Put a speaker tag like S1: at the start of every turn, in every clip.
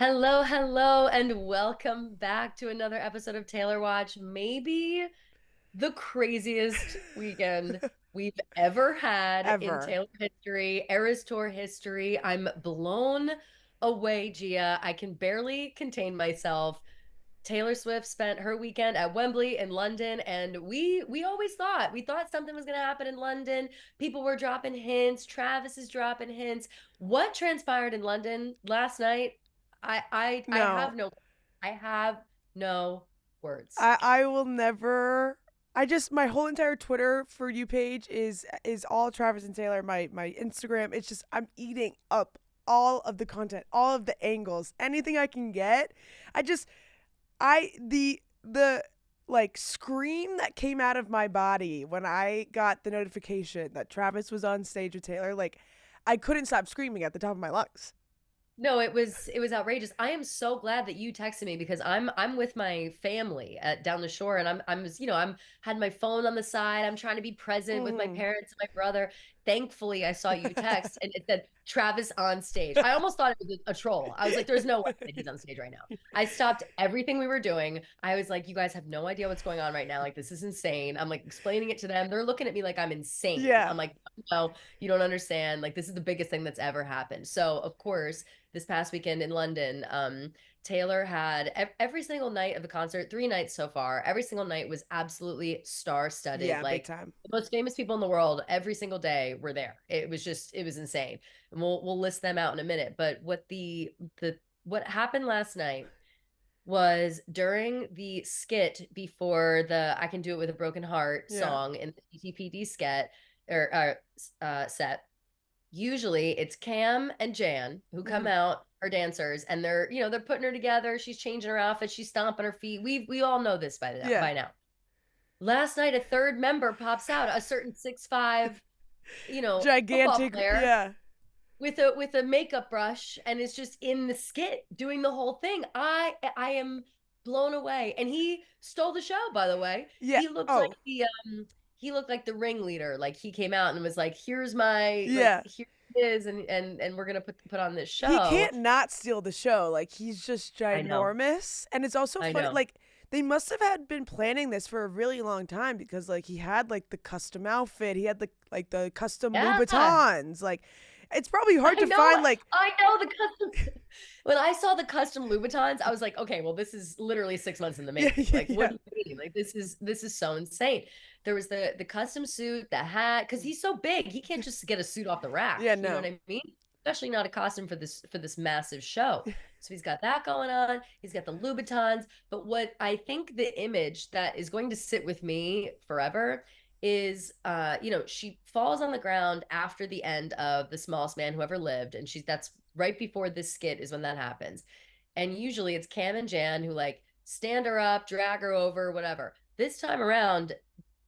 S1: Hello, hello, and welcome back to another episode of Taylor Watch. Maybe the craziest weekend we've ever had in
S2: Ever.
S1: Taylor history, Eras Tour history. I'm blown away, Gia. I can barely contain myself. Taylor Swift spent her weekend at Wembley in London, and we always thought something was going to happen in London. People were dropping hints. Travis is dropping hints. What transpired in London last night? I
S2: No,
S1: have no I have no words.
S2: I will never. I just my whole entire Twitter for you page is all Travis and Taylor. My Instagram. It's just I'm eating up all of the content, all of the angles, anything I can get. I just I the like scream that came out of my body when I got the notification that Travis was on stage with Taylor. Like I couldn't stop screaming at the top of my lungs.
S1: No, it was outrageous. I am so glad that you texted me because I'm with my family at down the shore and I'm had my phone on the side. I'm trying to be present with my
S2: Mm.
S1: parents and my brother. Thankfully, I saw you text and it said Travis on stage. I almost thought it was a troll. I was like, there's no way that he's on stage right now. I stopped everything we were doing. I was like, you guys have no idea what's going on right now. Like, this is insane. I'm like explaining it to them. They're looking at me like I'm insane.
S2: Yeah.
S1: I'm like, no, you don't understand. Like, this is the biggest thing that's ever happened. So, of course, this past weekend in London, Taylor had every single night of the concert, 3 nights so far. Every single night was absolutely star-studded.
S2: Yeah, big
S1: Like
S2: time.
S1: the most famous people in the world, every single day were there. It was insane. And we'll list them out in a minute. But what happened last night was during the skit before the I Can Do It With a Broken Heart
S2: Yeah.
S1: song in the TTPD skit or set. Usually it's Cam and Jan who come
S2: Mhm.
S1: out, her dancers, and they're putting her together. She's changing her outfit, she's stomping her feet. We all know this
S2: Yeah.
S1: by now. Last night, a third member pops out, a certain 6'5", football
S2: Gigantic.
S1: player
S2: Yeah.
S1: with a makeup brush and is just in the skit doing the whole thing. I am blown away. And he stole the show, by the way.
S2: Yeah. Oh,
S1: He looked like the ringleader. Like he came out and was like, here's my like
S2: yeah.
S1: here it is, and we're gonna put on this
S2: He
S1: show.
S2: can't not steal the show. Like he's just
S1: I know.
S2: ginormous, and it's also
S1: I
S2: funny.
S1: know.
S2: Like they must have had been planning this for a really long time because like he had like the custom outfit, he had the custom
S1: Yeah.
S2: Louboutins. Like it's probably hard
S1: I
S2: to
S1: know.
S2: find. Like
S1: I know the custom. When I saw the custom Louboutins, I was like, okay, well, this is literally 6 months in the
S2: yeah,
S1: making.
S2: yeah,
S1: Like, what
S2: yeah,
S1: do you mean? Like, this is so insane. There was the custom suit, the hat, because he's so big, he can't just get a suit off the rack.
S2: yeah.
S1: You know what
S2: No.
S1: I mean? Especially not a costume for this massive show. So he's got that going on. He's got the Louboutins. But what I think the image that is going to sit with me forever is she falls on the ground after the end of The Smallest Man Who Ever Lived, and she's that's right before this skit is when that happens. And usually it's Cam and Jan who like stand her up, drag her over, whatever. This time around,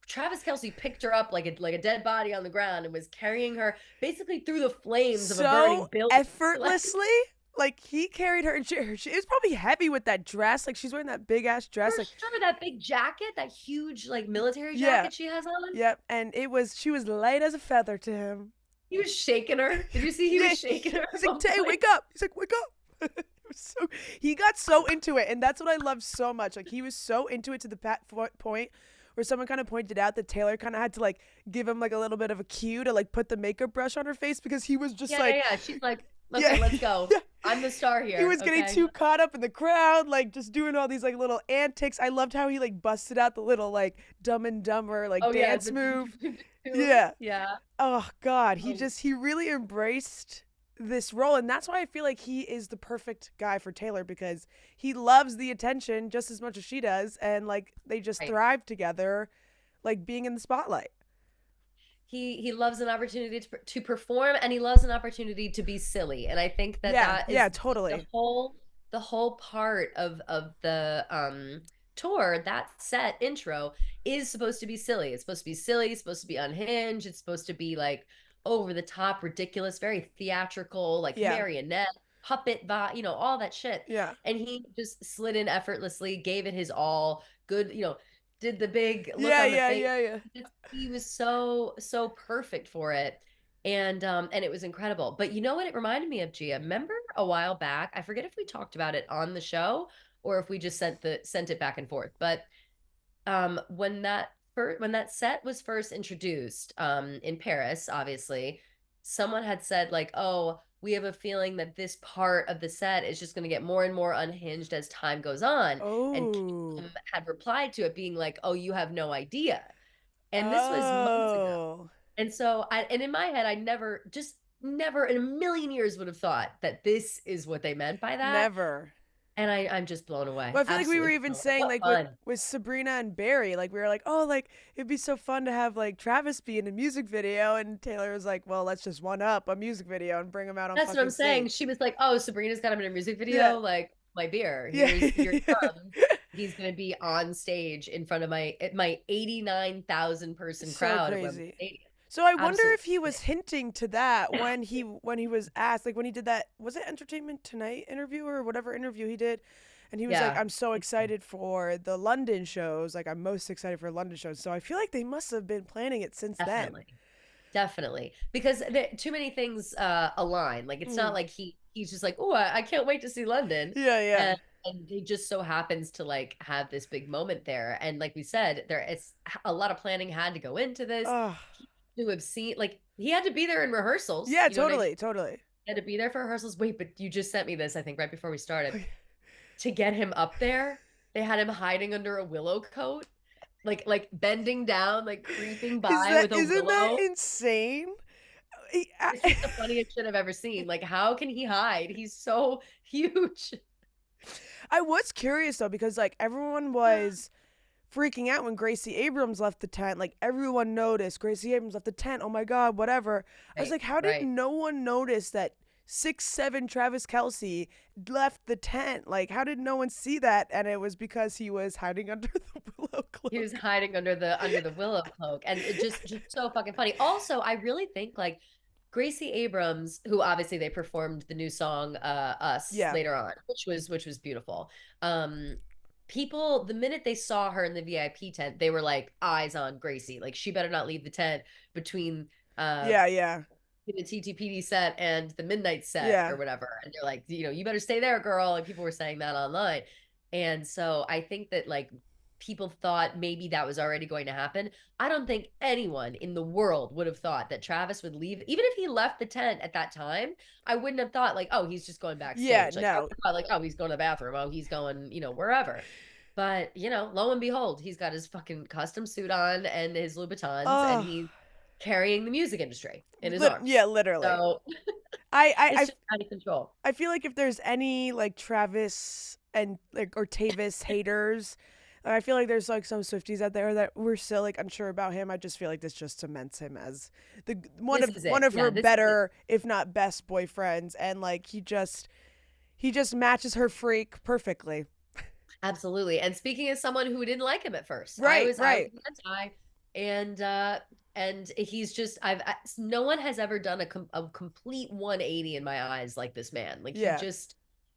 S1: Travis Kelce picked her up like a dead body on the ground and was carrying her basically through the flames of a
S2: So
S1: burning building. Like,
S2: effortlessly. Like he carried her, and she is probably heavy with that dress. Like she's wearing that big ass dress.
S1: for
S2: Like
S1: sure, that big jacket, that huge like military
S2: yeah,
S1: jacket she has on.
S2: yep. And she was light as a feather to him.
S1: He was shaking her. Did you see he was
S2: Yeah,
S1: shaking her
S2: he's
S1: at
S2: like,
S1: one
S2: Tay,
S1: point?
S2: wake up. He's like, wake up. So he got so into it, and that's what I love so much. Like he was so into it to the point where someone kind of pointed out that Taylor kind of had to like give him like a little bit of a cue to like put the makeup brush on her face because he was just
S1: Yeah, yeah,
S2: like,
S1: yeah. She's like, okay,
S2: yeah,
S1: let's go.
S2: yeah.
S1: I'm the star
S2: He
S1: here.
S2: was getting
S1: Okay.
S2: too caught up in the crowd, like just doing all these like little antics. I loved how he like busted out the little like Dumb and Dumber like
S1: Oh yeah,
S2: dance move.
S1: the
S2: Yeah.
S1: yeah.
S2: Oh God,
S1: Oh,
S2: he really embraced this role, and that's why I feel like he is the perfect guy for Taylor because he loves the attention just as much as she does, and like they just
S1: right.
S2: thrive together, like being in the spotlight.
S1: He loves an opportunity to perform, and he loves an opportunity to be silly. And I think that
S2: Yeah,
S1: that
S2: yeah,
S1: is the
S2: totally.
S1: whole the whole part of the tour. That set intro is supposed to be silly. It's supposed to be silly. It's supposed to be unhinged. It's supposed to be like over the top, ridiculous, very theatrical, like
S2: Yeah,
S1: marionette, puppet, all that shit.
S2: yeah,
S1: And he just slid in effortlessly, gave it his all. Good, did the big look
S2: yeah,
S1: on the
S2: yeah,
S1: face.
S2: yeah, yeah.
S1: He was so perfect for it. and it was incredible. But you know what it reminded me of, Gia? Remember a while back, I forget if we talked about it on the show or if we just sent it back and forth. But when that set was first introduced in Paris, obviously, someone had said like, "Oh, we have a feeling that this part of the set is just going to get more and more unhinged as time goes on." And
S2: Oh.
S1: Kim had replied to it being like, "Oh, you have no idea." And this was months ago.
S2: Oh.
S1: And in my head, I never in a million years would have thought that this is what they meant by that.
S2: Never.
S1: And I'm just blown away.
S2: Well, I feel like we were
S1: Absolutely
S2: even
S1: blown away.
S2: saying
S1: What
S2: like
S1: fun.
S2: with Sabrina and Barry, like we were like, oh, like it'd be so fun to have like Travis be in a music video, and Taylor was like, well, let's just one up a music video and bring him out on
S1: That's what
S2: fucking
S1: I'm saying.
S2: stage.
S1: She was like, "Oh, Sabrina's got him in a music
S2: Yeah,
S1: video. Like my beer.
S2: yeah,
S1: Here he
S2: yeah.
S1: comes. He's gonna be on stage in front of my 89,000 person
S2: So
S1: crowd at Wembley
S2: crazy.
S1: Stadium.
S2: So I wonder
S1: Absolutely.
S2: if he was hinting to that when he was asked, like when he did that, was it Entertainment Tonight interview or whatever interview he did, and he was like,
S1: Yeah,
S2: I'm so excited for the London shows, like I'm most excited for London shows. So I feel like they must have been planning it since then.
S1: definitely. Definitely. Because too many things align. Like it's not
S2: Mm.
S1: like he's just like, "Oh, I can't wait to see London."
S2: Yeah, yeah.
S1: And he just so happens to like have this big moment there. And like we said, there it's a lot of planning had to go into this.
S2: Oh,
S1: To have seen like he had to be there in rehearsals,
S2: yeah,
S1: you know what I mean?
S2: totally, totally.
S1: He had to be there for rehearsals. Wait, but you just sent me this, I think, right before we started. To get him up there, they had him hiding under a willow coat, like bending down, like creeping by with a
S2: Isn't that
S1: willow.
S2: insane?
S1: It's just the funniest shit I've ever seen. Like, how can he hide? He's so huge.
S2: I was curious though because like everyone was freaking out when Gracie Abrams left the tent. Like everyone noticed Gracie Abrams left the tent. Oh my god, whatever. I was
S1: Right,
S2: like, how did
S1: right.
S2: no one notice that 6'7" Travis Kelce left the tent? Like, how did no one see that? And it was because he was hiding under the willow
S1: He was
S2: cloak.
S1: hiding under the willow cloak, and it just so fucking funny. Also, I really think like Gracie Abrams, who obviously they performed the new song "Us"
S2: Yeah,
S1: later on, which was beautiful. Um, People, the minute they saw her in the VIP tent, they were like eyes on Gracie. Like she better not leave the tent between uh
S2: yeah, yeah,
S1: the TTPD set and the midnight set
S2: yeah,
S1: or whatever. And they're like, you better stay there, girl. And people were saying that online. And so I think that like people thought maybe that was already going to happen. I don't think anyone in the world would have thought that Travis would leave. Even if he left the tent at that time, I wouldn't have thought like, oh, he's just going
S2: yeah.
S1: backstage. Like I would
S2: No.
S1: have thought like, oh, he's going to the bathroom. Oh, he's going, wherever. But, lo and behold, he's got his fucking custom suit on and his Louboutins and
S2: Oh,
S1: he's carrying the music industry in his arms.
S2: yeah, literally.
S1: So
S2: I, I,
S1: it's
S2: I
S1: just out of control.
S2: I feel like if there's any like Travis and like or Tavis haters, I feel like there's like some Swifties out there that we're still like unsure about him. I just feel like this just cements him as the
S1: This is
S2: one
S1: it.
S2: of her
S1: Yeah, this is it.
S2: better, if not best, boyfriends, and like he just matches her freak perfectly.
S1: Absolutely. And speaking as someone who didn't like him at first,
S2: Right,
S1: I was
S2: right,
S1: anti, and he's just no one has ever done a complete 180 in my eyes like this man. Like
S2: yeah,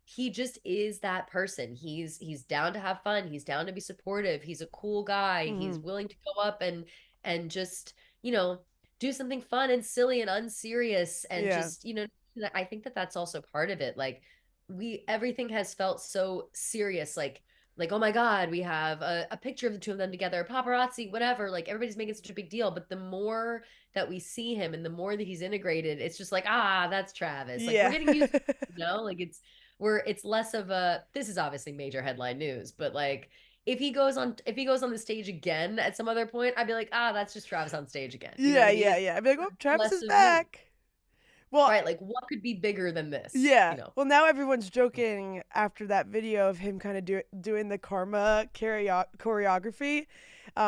S1: he just is that person. He's down to have fun. He's down to be supportive. He's a cool guy.
S2: hmm
S1: He's willing to go up and just, do something fun and silly and unserious and
S2: yeah,
S1: just, I think that that's also part of it. Like everything has felt so serious, like oh my god, we have a picture of the two of them together, paparazzi, whatever, like everybody's making such a big deal. But the more that we see him and the more that he's integrated, it's just like, that's Travis. Like we're
S2: yeah,
S1: getting used to it, like it's less of a, this is obviously major headline news, but like if he goes on the stage again at some other point, I'd be like, that's just Travis on stage again, you know what
S2: yeah,
S1: I mean?
S2: yeah,
S1: It's
S2: yeah. I'd be like, oh, Travis
S1: less
S2: is
S1: of news,
S2: back. Well,
S1: right? Like what could be bigger than this?
S2: yeah. Well, now everyone's joking after that video of him kind of doing the karma choreography.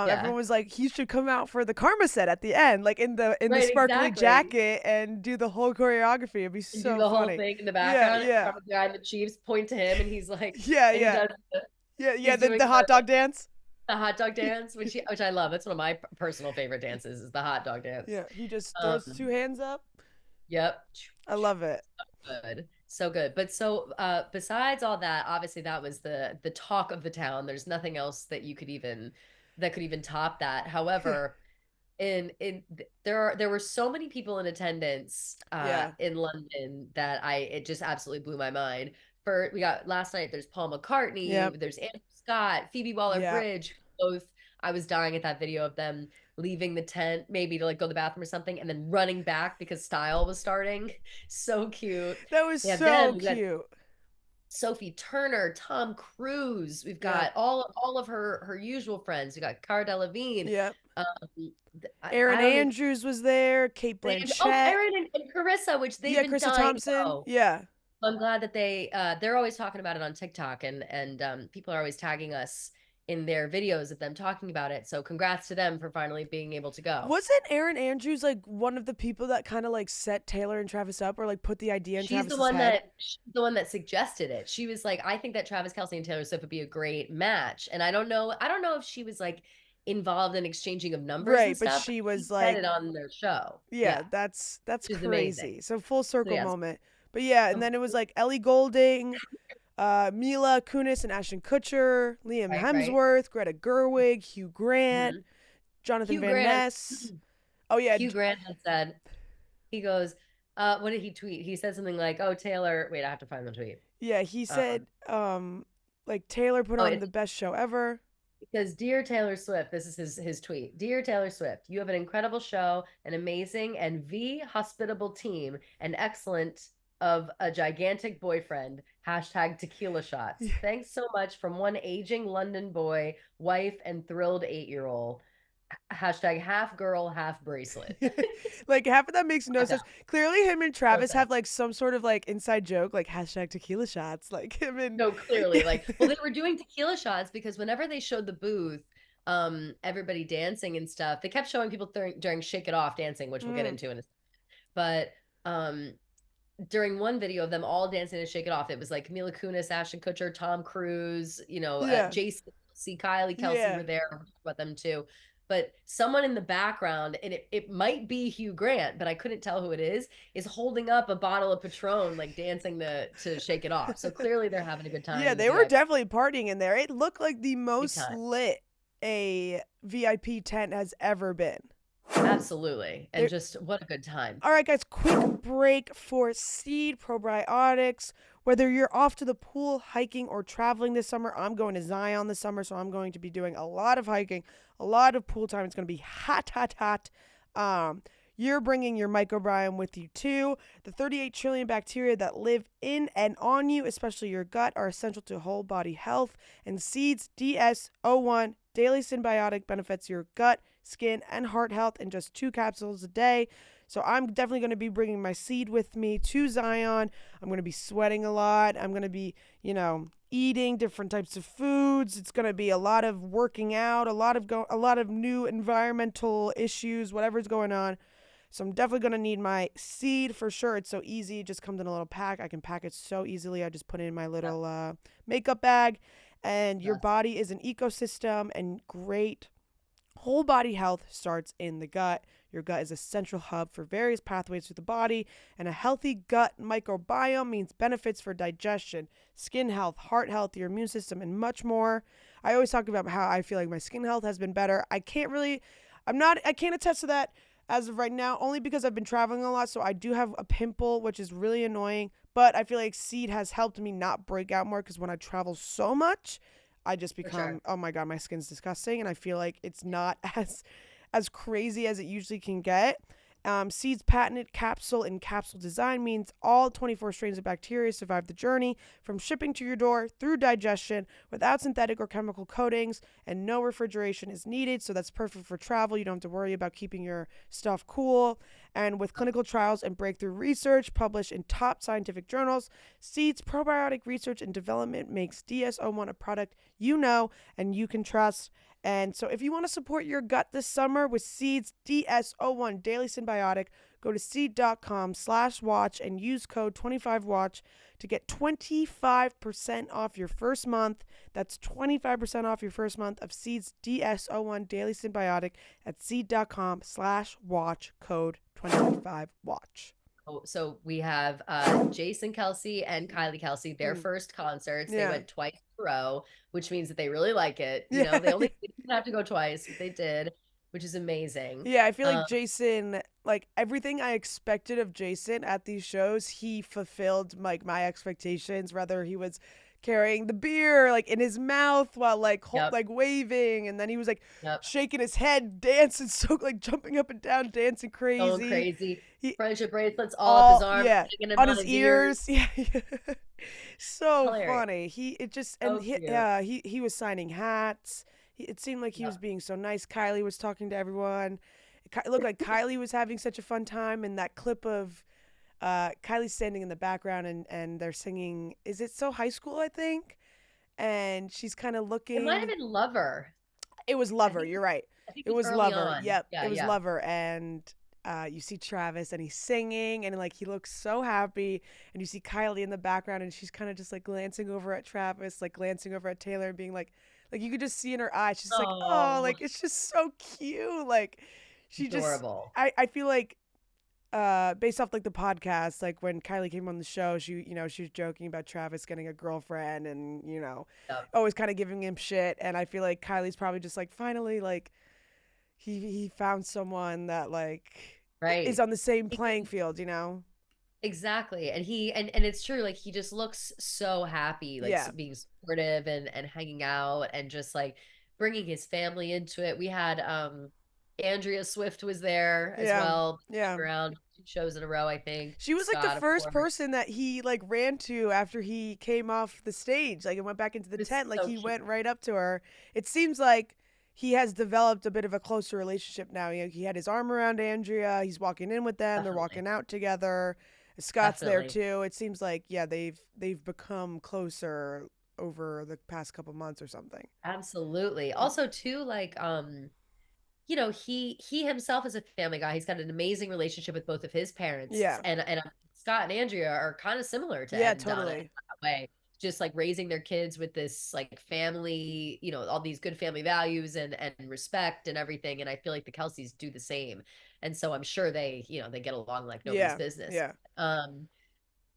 S1: Yeah,
S2: Everyone was like, he should come out for the karma set at the end, like in the
S1: right,
S2: sparkly
S1: exactly.
S2: jacket and do the whole choreography. It'd be
S1: And do
S2: so
S1: the whole
S2: funny.
S1: thing in the
S2: Yeah,
S1: background.
S2: yeah,
S1: Have a guy in the Chiefs point to him, and he's like,
S2: yeah,
S1: and he
S2: yeah,
S1: does,
S2: yeah, yeah.
S1: he's doing
S2: The hot dog dance.
S1: the hot dog dance, which I love. That's one of my personal favorite dances is the hot dog dance.
S2: Yeah, he just throws two
S1: Um,
S2: hands up.
S1: yep,
S2: I love it.
S1: good, so good. But so besides all that, obviously that was the talk of the town. There's nothing else that could even top that. However, There were so many people in attendance
S2: Yeah.
S1: in London that it just absolutely blew my mind. For we got last night, there's Paul
S2: Yep.
S1: McCartney, there's Andrew Scott, Phoebe
S2: Yep.
S1: Waller-Bridge, both. I was dying at that video of them leaving the tent, maybe to like go to the bathroom or something, and then running back because Style was starting. So cute.
S2: That was
S1: We have them.
S2: so
S1: We got
S2: cute.
S1: Sophie Turner, Tom Cruise. We've
S2: Yep.
S1: got all of her usual friends. We got Cara Delevingne.
S2: Yep.
S1: Um,
S2: Aaron
S1: I don't even.
S2: Andrews was there. Kate
S1: Oh,
S2: Blanchett.
S1: Erin and Carissa, which they've
S2: Yeah,
S1: been
S2: Krista
S1: dying to
S2: Thompson.
S1: go.
S2: Yeah.
S1: I'm glad that they're always talking about it on TikTok, and people are always tagging us in their videos of them talking about it. So congrats to them for finally being able to go.
S2: Wasn't Aaron Andrews like one of the people that kind of like set Taylor and Travis up or like put the idea in Travis's head?
S1: She's the one that suggested it. She was like, I think that Travis Kelce and Taylor Swift would be a great match. And I don't know if she was like involved in exchanging of numbers and
S2: Right, but
S1: stuff, but
S2: she
S1: she
S2: was
S1: said
S2: like,
S1: it on their show.
S2: yeah,
S1: Yeah,
S2: that's
S1: which is amazing.
S2: crazy. So full
S1: So
S2: circle
S1: yes,
S2: moment. But yeah, and
S1: um,
S2: then it was like Ellie Goulding, Mila Kunis and Ashton Kutcher, Liam
S1: right.
S2: Hemsworth, Greta Gerwig, Hugh Grant,
S1: Mhm.
S2: Jonathan
S1: Hugh
S2: Van
S1: Grant.
S2: Ness. Oh yeah,
S1: Hugh Grant had said, he goes, what did he tweet? He said something like, "Oh, Taylor, wait, I have to find the tweet."
S2: yeah, he
S1: Um,
S2: said like Taylor put
S1: oh,
S2: on the
S1: it's
S2: best show ever.
S1: because dear Taylor Swift, this is his tweet. Dear Taylor Swift, you have an incredible show, an amazing and hospitable team, and excellent of a gigantic boyfriend. Hashtag tequila shots.
S2: Yeah.
S1: Thanks so much from one aging London boy, wife, and thrilled 8-year-old. Hashtag half girl, half bracelet.
S2: Like half of that makes no
S1: No,
S2: sense. Clearly him and
S1: no
S2: Travis have
S1: sense.
S2: like some sort of like inside joke, like hashtag tequila shots. Like him and
S1: No, clearly, like, well, they were doing tequila shots because whenever they showed the booth, everybody dancing and stuff, they kept showing people during Shake It Off dancing, which we'll get
S2: mm,
S1: into in a but during one video of them all dancing to Shake It Off, it was like Mila Kunis, Ashton Kutcher, Tom Cruise,
S2: yeah.
S1: Jason, Kylie, Kelce
S2: Yeah.
S1: were there. We'll talk about them too. But someone in the background, and it might be Hugh Grant, but I couldn't tell who it is holding up a bottle of Patron, like dancing to Shake It Off. So clearly they're having a good time
S2: Yeah,
S1: in the
S2: they were
S1: VIP
S2: definitely partying in there. It looked like the
S1: big
S2: most
S1: time.
S2: lit a VIP tent has ever been.
S1: Absolutely. And
S2: There,
S1: just what a good time.
S2: all right, guys, quick break for Seed Probiotics. Whether you're off to the pool, hiking, or traveling this summer, I'm going to Zion this summer, so I'm going to be doing a lot of hiking, a lot of pool time. It's going to be hot, hot, hot. Um, you're bringing your microbiome with you too. The 38 trillion bacteria that live in and on you, especially your gut, are essential to whole body health. And Seed's DS01 Daily Symbiotic benefits your gut, skin, and heart health in just 2 capsules a day. So I'm definitely going to be bringing my seed with me to Zion. I'm going to be sweating a lot. I'm going to be, eating different types of foods. It's going to be a lot of working out, a lot of new environmental issues, whatever's going on. So I'm definitely going to need my seed for sure. It's so easy. It just comes in a little pack. I can pack it so easily. I just put it in my
S1: Yeah,
S2: little makeup bag. And your
S1: yes.
S2: body is an ecosystem, and great whole body health starts in the gut. Your gut is a central hub for various pathways through the body, and a healthy gut microbiome means benefits for digestion, skin health, heart health, your immune system, and much more. I always talk about how I feel like my skin health has been better. I can't attest to that as of right now, only because I've been traveling a lot. So I do have a pimple, which is really annoying. But I feel like Seed has helped me not break out more because when I travel so much, I just
S1: For sure.
S2: become, oh my God, my skin's disgusting. And I feel like it's not as crazy as it usually can get. Seed's patented capsule in capsule design means all 24 strains of bacteria survive the journey from shipping to your door through digestion without synthetic or chemical coatings, and no refrigeration is needed. So that's perfect for travel. You don't have to worry about keeping your stuff cool. And with clinical trials and breakthrough research published in top scientific journals, Seed's probiotic research and development makes DS01 a product you know and you can trust. And so if you want to support your gut this summer with Seed's DS01 Daily Symbiotic, go to seed.com/watch and use code 25watch to get 25% off your first month. That's 25% off your first month of Seed's DS01 Daily Symbiotic at seed.com/watch, code 25watch.
S1: Oh, so we have Jason Kelce and Kylie Kelce, their
S2: Mm,
S1: first concerts. They
S2: yeah.
S1: went twice in a row, which means that they really like it.
S2: Yeah.
S1: They didn't have to go twice, but they did. which is amazing.
S2: Yeah, I feel like
S1: Um,
S2: Jason, like everything I expected of Jason at these shows, he fulfilled like my expectations. Whether he was carrying the beer like in his mouth while like
S1: yep,
S2: like waving, and then he was like
S1: yep,
S2: shaking his head, dancing, so like jumping up and down, dancing
S1: going
S2: crazy.
S1: crazy.
S2: He
S1: Friendship bracelets all up his
S2: all
S1: arms,
S2: yeah
S1: hanging him
S2: on
S1: on
S2: his
S1: his ears.
S2: ears. Yeah, so
S1: Hilarious.
S2: funny. He it just and
S1: So cute.
S2: he was signing hats. It seemed like he was
S1: Yep.
S2: being so nice. Kylie was talking to everyone. It looked like Kylie was having such a fun time. And that clip of Kylie standing in the background and they're singing. Is it so high school? I think. And she's kind of
S1: It might have
S2: looking.
S1: been Lover.
S2: It was
S1: I
S2: Lover.
S1: think
S2: You're right.
S1: I think
S2: It
S1: it was
S2: was
S1: early
S2: Lover.
S1: on.
S2: Yep,
S1: Yeah,
S2: it was
S1: yeah.
S2: Lover. And you see Travis and he's singing and like he looks so happy. And you see Kylie in the background and she's kind of just like glancing over at Travis, like glancing over at Taylor and being like you could just see in her eyes, she's like, oh,
S1: Oh,
S2: like it's just so cute. Like she just,
S1: adorable.
S2: I feel like based off like the podcast, like when Kylie came on the show, she was joking about Travis getting a girlfriend and
S1: Yep.
S2: always kind of giving him shit. And I feel like Kylie's probably just like finally like he found someone that like is
S1: Right.
S2: on the same playing field.
S1: Exactly. And it's true, like he just looks so happy, like
S2: Yeah,
S1: being supportive and hanging out and just like bringing his family into it. We had Andrea Swift was there as
S2: yeah,
S1: well,
S2: yeah.
S1: around 2 shows in a row, I think.
S2: She was like the
S1: Scott, of
S2: first
S1: course.
S2: person that he like ran to after he came off the stage, like and went back into the
S1: It was
S2: tent. Like
S1: so
S2: he
S1: cute.
S2: went right up to her. It seems like he has developed a bit of a closer relationship now. He had his arm around Andrea. He's walking in with them. They're
S1: Definitely.
S2: walking out together. Scott's there
S1: Definitely.
S2: too. It seems like yeah, they've become closer over the past couple months or something.
S1: Absolutely. Also too, like he himself is a family guy. He's got an amazing relationship with both of his parents,
S2: Yeah,
S1: and Scott and Andrea are kind of similar to
S2: yeah,
S1: Ed and Donna in
S2: totally.
S1: that way. Just like raising their kids with this like family, all these good family values and respect and everything. And I feel like the Kelceys do the same. And so I'm sure they get along like nobody's
S2: Yeah,
S1: business.
S2: yeah.
S1: Um,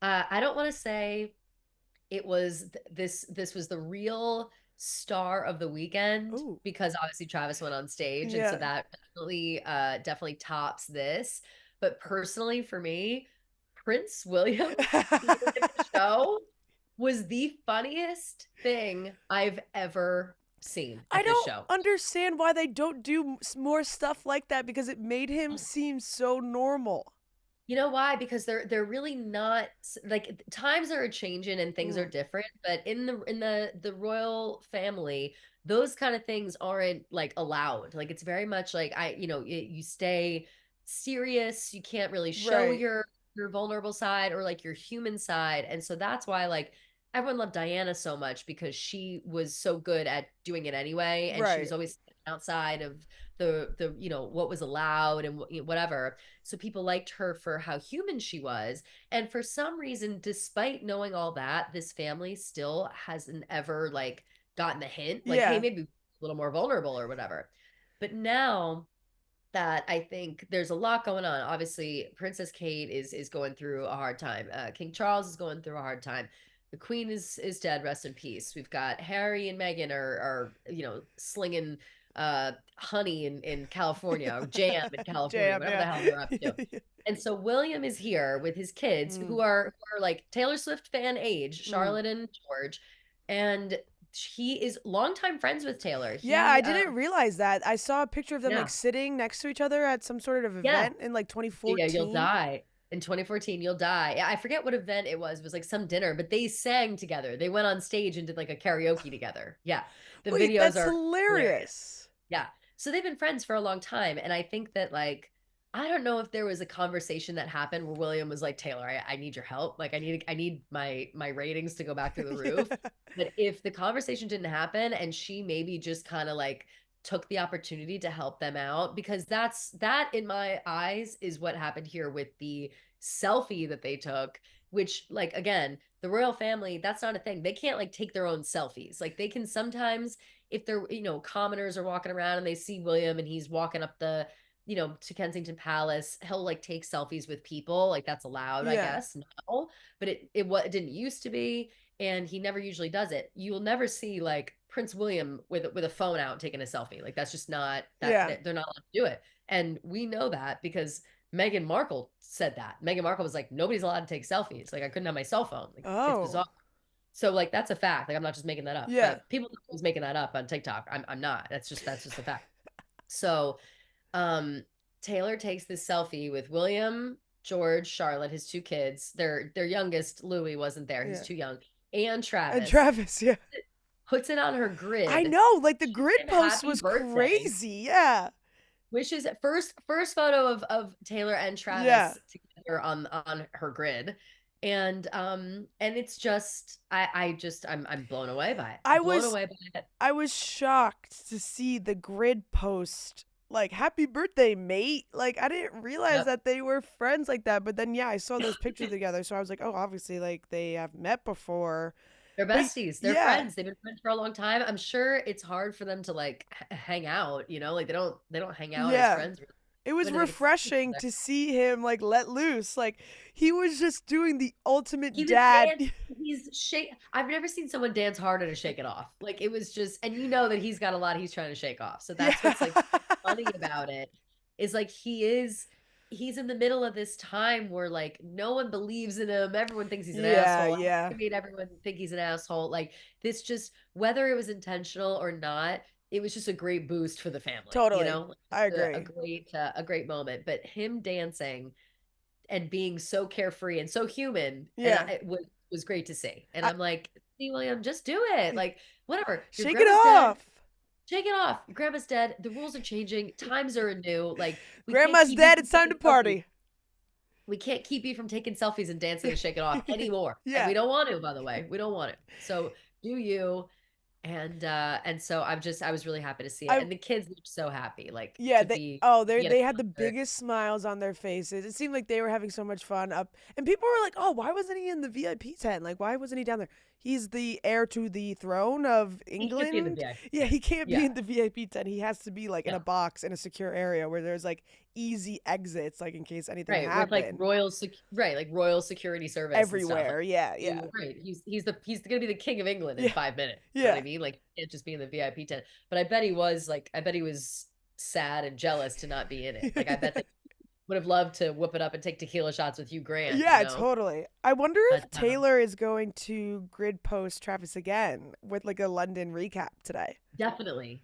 S1: I don't want to say it was this was the real star of the weekend
S2: Ooh,
S1: because obviously Travis went on stage, and so
S2: yeah.
S1: that definitely tops this. But personally for me, Prince William being in the show was the funniest thing I've ever seen
S2: I
S1: at this
S2: don't
S1: show.
S2: understand why they don't do more stuff like that because it made him seem so normal.
S1: You know why? Because they're really not like times are changing and things are
S2: Mm,
S1: different, but in the royal family, those kind of things aren't like allowed. Like it's very much like you stay serious, you can't really show
S2: right,
S1: your vulnerable side or like your human side. And so that's why like everyone loved Diana so much because she was so good at doing it anyway, and she was
S2: right.
S1: always outside of the what was allowed and whatever, so people liked her for how human she was. And for some reason, despite knowing all that, this family still hasn't ever like gotten the hint, like, hey,
S2: Yeah,
S1: maybe a little more vulnerable or whatever. But now that I think there's a lot going on. Obviously, Princess Kate is going through a hard time. King Charles is going through a hard time. The Queen is dead. Rest in peace. We've got Harry and Meghan are slinging honey in California or jam in California,
S2: jam.
S1: whatever
S2: Yeah,
S1: the hell they're up to. And so William is here with his kids
S2: mm,
S1: who are like Taylor Swift fan age,
S2: mm.
S1: Charlotte and George, and he is longtime friends with Taylor.
S2: Yeah. I
S1: He
S2: didn't realize that. I saw a picture of them like
S1: yeah.
S2: sitting next to each other at some sort of
S1: Yeah.
S2: event in like
S1: Yeah, you'll
S2: 2014.
S1: die. In 2014, you'll die. Yeah, I forget what event it was. It was like some dinner, but they sang together. They went on stage and did like a karaoke together. Yeah. The
S2: Wait,
S1: videos
S2: that's
S1: are hilarious.
S2: hilarious.
S1: Yeah. So they've been friends for a long time. And I think that like I don't know if there was a conversation that happened where William was like, Taylor, I need your help. Like I need my ratings to go back through the roof.
S2: Yeah,
S1: But if the conversation didn't happen and she maybe just kind of like took the opportunity to help them out, because that in my eyes is what happened here with the selfie that they took, which like again, the royal family, that's not a thing. They can't like take their own selfies. Like they can sometimes if they're commoners are walking around and they see William and he's walking up to Kensington Palace, he'll like take selfies with people. Like that's allowed, I
S2: yeah,
S1: guess. No, but it didn't used to be, and he never usually does it. You'll never see like Prince William with a phone out taking a selfie. Like that's just not
S2: Yeah.
S1: they're not allowed to do it. And we know that because Meghan Markle said that. Meghan Markle was like, nobody's allowed to take selfies. Like I couldn't have my cell phone. Like it's
S2: Oh.
S1: bizarre. So like that's a fact. Like I'm not just making that up.
S2: Yeah.
S1: But people think I was making that up on TikTok. I'm not. That's just a fact. So um Taylor takes this selfie with William, George, Charlotte, his two kids. Their youngest, Louis, wasn't there. He's
S2: Yeah.
S1: too young. And
S2: And
S1: Travis
S2: Travis, yeah.
S1: puts it on her
S2: I
S1: grid,
S2: know, like the
S1: wishes
S2: grid
S1: him
S2: post
S1: happy
S2: was
S1: birthday,
S2: crazy. Yeah.
S1: wishes first photo of Taylor and
S2: Yeah.
S1: Travis together on her grid. And it's just I'm blown away by it.
S2: I
S1: Blown
S2: was
S1: away by it.
S2: I was shocked to see the grid post like happy birthday mate. Like I didn't realize
S1: Yep.
S2: that they were friends like that, but then yeah, I saw those pictures together, so I was like, "Oh, obviously like they have met before."
S1: They're
S2: But
S1: besties. They're
S2: yeah.
S1: friends. They've been friends for a long time. I'm sure it's hard for them to like hang out, like they don't hang out as
S2: Yeah.
S1: friends really.
S2: It was
S1: When do they see each
S2: refreshing
S1: other?
S2: to see him like let loose. Like he was just doing the ultimate
S1: He was
S2: dad.
S1: dance. He's shake. I've never seen someone dance harder to shake it off. Like it was just, and you know that he's got a lot he's trying to shake off. So
S2: Yeah.
S1: that's what's like funny about it is like he's in the middle of this time where like no one believes in him. Everyone thinks he's an
S2: Yeah,
S1: asshole.
S2: yeah.
S1: I made everyone think he's an asshole. Like this just whether it was intentional or not, it was just a great boost for the family.
S2: Totally. I
S1: A
S2: agree.
S1: great moment. But him dancing and being so carefree and so human and
S2: Yeah.
S1: it was great to see. And
S2: I,
S1: I'm like, see, William, just do it. Like, whatever. Your
S2: shake it
S1: grandma's dead.
S2: off.
S1: Shake it off. Your grandma's dead. The rules are changing. Times are new. Like, we can't
S2: Grandma's
S1: keep you
S2: dead.
S1: from
S2: It's time to
S1: taking selfies.
S2: party.
S1: We can't keep you from taking selfies and dancing and shake it off anymore. And
S2: Yeah.
S1: we don't want to, by the way. We don't want it. So do you. And so I was really happy to see it.
S2: I
S1: And the kids looked so happy, like
S2: Yeah,
S1: to
S2: they
S1: be
S2: they
S1: at
S2: had
S1: a
S2: the
S1: concert.
S2: biggest smiles on their faces. It seemed like they were having so much fun up, and people were like, "Oh, why wasn't he in the VIP tent? Like, why wasn't he down there? He's the heir to the throne of
S1: He should be in the
S2: England.
S1: VIP
S2: Yeah,
S1: tent.
S2: he can't be
S1: Yeah.
S2: in the VIP tent. He has to be like in a
S1: Yeah.
S2: box in a secure area where there's like easy exits, like in case anything
S1: Right, with like
S2: happened.
S1: royal security service and stuff. Like
S2: Everywhere. Yeah, yeah,
S1: right, he's gonna be the king of England in
S2: yeah,
S1: 5 minutes. You know what
S2: yeah.
S1: I mean? Like he can't just be in the VIP tent. But I bet he was sad and jealous to not be in it. Like I bet they would have loved to whoop it up and take tequila shots with Hugh Grant.
S2: Yeah, totally. I wonder
S1: But
S2: if Taylor is going to grid post Travis again with like a London recap today.
S1: definitely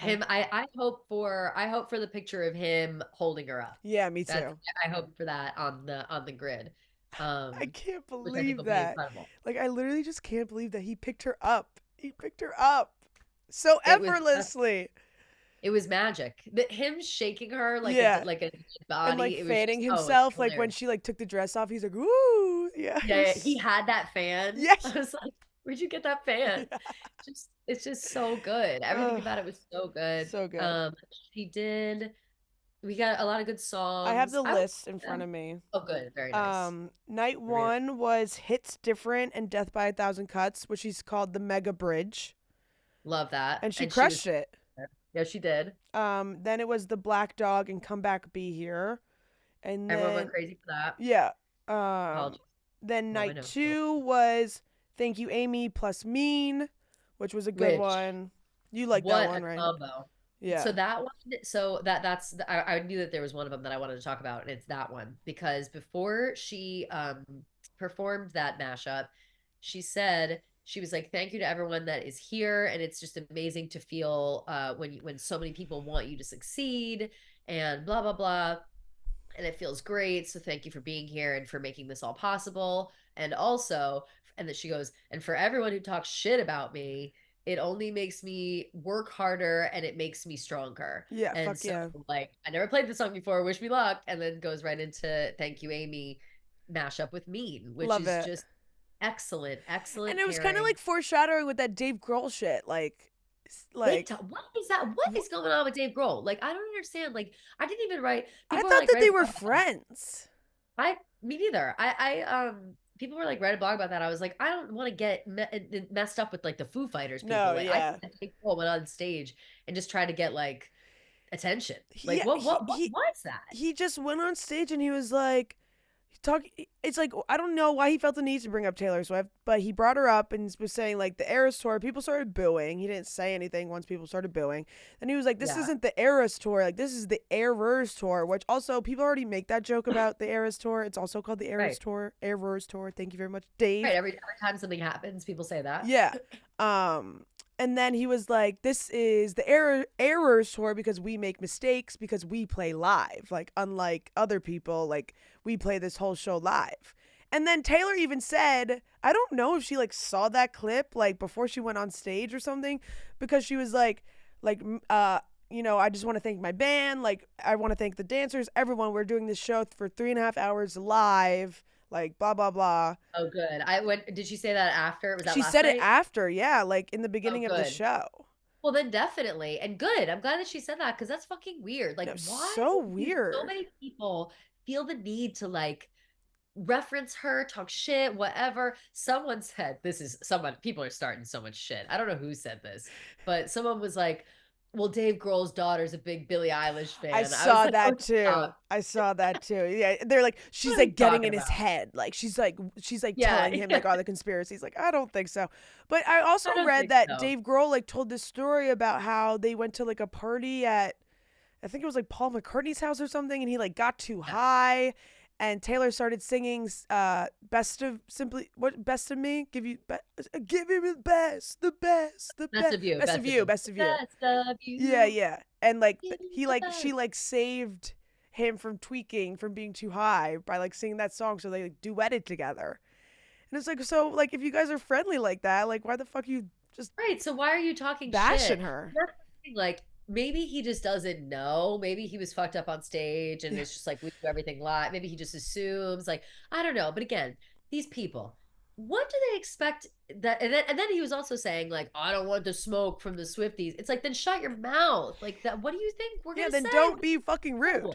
S2: Uh,
S1: him. I hope for the picture of him holding her up.
S2: yeah, me
S1: That's
S2: too.
S1: I hope for that on the grid.
S2: I can't
S1: Which I think
S2: believe
S1: will be
S2: that.
S1: incredible.
S2: Like, I literally just can't believe that he picked her up. He picked her up so
S1: It was
S2: effortlessly.
S1: It was magic. That him shaking her
S2: Yeah.
S1: like a dead
S2: And like
S1: body. It was
S2: fanning
S1: just it's
S2: himself, like when
S1: hilarious.
S2: she like took the dress off, he's like, "Ooh, yeah,
S1: Yeah, yeah, he had that fan.
S2: yeah,
S1: I was like, where'd you get that fan?
S2: yeah."
S1: Just it's just so good. Everything
S2: Ugh,
S1: about it was so good.
S2: so good.
S1: She did. We got a lot of good
S2: I have
S1: songs.
S2: the
S1: I like
S2: list in front
S1: them.
S2: of me.
S1: Oh, good. Very nice.
S2: Night
S1: Very
S2: one was Hits Different and Death by a Thousand Cuts, which is called the Mega Bridge,
S1: love that.
S2: and she
S1: And she was
S2: crushed it.
S1: yeah, she did.
S2: Then it was the Black Dog and Come Back Be Here, and
S1: Everyone went
S2: then
S1: crazy for that.
S2: yeah,
S1: Apologies.
S2: then
S1: Know my
S2: night
S1: notes.
S2: two was Thank You Amy plus Mean, which was a good
S1: Which
S2: one. You like that
S1: what a
S2: one, right?
S1: combo. So
S2: Yeah.
S1: that one, I knew that there was one of them that I wanted to talk about, and it's that one because before she performed that mashup, she said she was like, "Thank you to everyone that is here, and it's just amazing to feel when so many people want you to succeed and blah blah blah." And it feels great. So thank you for being here and for making this all possible. And also, and that she goes, and for everyone who talks shit about me, it only makes me work harder and it makes me stronger.
S2: Yeah,
S1: And
S2: fuck
S1: so,
S2: yeah.
S1: like, I never played the song before, wish me luck, and then goes right into Thank You, Amy mashup with Mean, which
S2: Love
S1: is
S2: it.
S1: just excellent,
S2: And
S1: excellent
S2: it was kind of
S1: pairing.
S2: like foreshadowing with that Dave Grohl shit.
S1: Big
S2: Like
S1: time. What is that? What
S2: wh-
S1: is going on with Dave Grohl? Like, I don't understand. Like, I didn't even write.
S2: I
S1: People are
S2: thought
S1: like,
S2: that
S1: write
S2: they
S1: a
S2: were
S1: blog about
S2: friends.
S1: me neither. People were like, write a blog about that. I was like, I don't want to get messed up with like the Foo Fighters people.
S2: No,
S1: Like, I
S2: yeah.
S1: think that Dave Grohl went on stage and just tried to get like attention.
S2: He
S1: Like,
S2: he
S1: what was that?
S2: he just went on stage and he was like, talk it's like I don't know why he felt the need to bring up Taylor Swift, but he brought her up and was saying like the Eras tour. People started booing. He didn't say anything once people started booing. Then he was like, "This
S1: Yeah.
S2: isn't the Eras tour. Like this is the Errors tour." Which also people already make that joke about the Eras tour. It's also called the Eras
S1: Right.
S2: tour. Errors tour. Thank you very much,
S1: Right.
S2: Dave.
S1: Every time something happens, people say that.
S2: Yeah. Um. And then he was like, "This is the errors tour because we make mistakes because we play live. Like unlike other people, like we play this whole show live." And then Taylor even said, I don't know if she like saw that clip like before she went on stage or something, because she was like, I just want to thank my band. Like I want to thank the dancers, everyone. We're doing this show for 3.5 hours live. Like blah blah blah.
S1: Oh, good. I went. Did she say that after? Was that
S2: She
S1: last
S2: said it
S1: night?
S2: after, yeah, like in the
S1: Oh,
S2: beginning of the
S1: good.
S2: show.
S1: Well, then definitely. And good. I'm glad that she said that because that's fucking weird. Like,
S2: No,
S1: why
S2: so
S1: do so
S2: weird.
S1: many people feel the need to like reference her, talk shit, whatever? Someone said, this is someone, people are starting so much shit. I don't know who said this, but someone was like, well, Dave Grohl's daughter's a big Billie Eilish
S2: I
S1: fan. I was
S2: saw
S1: like, oh,
S2: that too.
S1: stop.
S2: I saw that too. Yeah, they're like
S1: What
S2: she's
S1: are we
S2: like getting
S1: talking
S2: in his
S1: about?
S2: head. Like she's like
S1: Yeah,
S2: telling him
S1: yeah.
S2: like all the conspiracies. Like I don't think so. But I also
S1: I don't
S2: read
S1: think
S2: that
S1: so.
S2: Dave Grohl like told this story about how they went to like a party at, I think it was like Paul McCartney's house or something, and he like got too
S1: Yeah.
S2: high, and Taylor started singing best of me, give him the best,
S1: Best of you,
S2: best of
S1: best of
S2: you,
S1: you,
S2: best of you.
S1: best of
S2: Yeah,
S1: you.
S2: yeah. And like
S1: Give me
S2: he
S1: the
S2: like she
S1: best.
S2: like saved him from tweaking, from being too high by like singing that song, so they like duetted together. And it's like, so like if you guys are friendly like that, like why the fuck are you just
S1: Right. So why are you talking
S2: bashing
S1: shit?
S2: her?
S1: That's the thing, like maybe he just doesn't know. Maybe he was fucked up on stage and
S2: Yeah.
S1: it's just like we do everything live. Maybe he just assumes. Like, I don't know. But again, these people, what do they expect that and then he was also saying, like, I don't want the smoke from the Swifties. It's like then shut your mouth. Like that, what do you think we're
S2: Yeah,
S1: gonna
S2: then
S1: say?
S2: don't be fucking rude.
S1: No,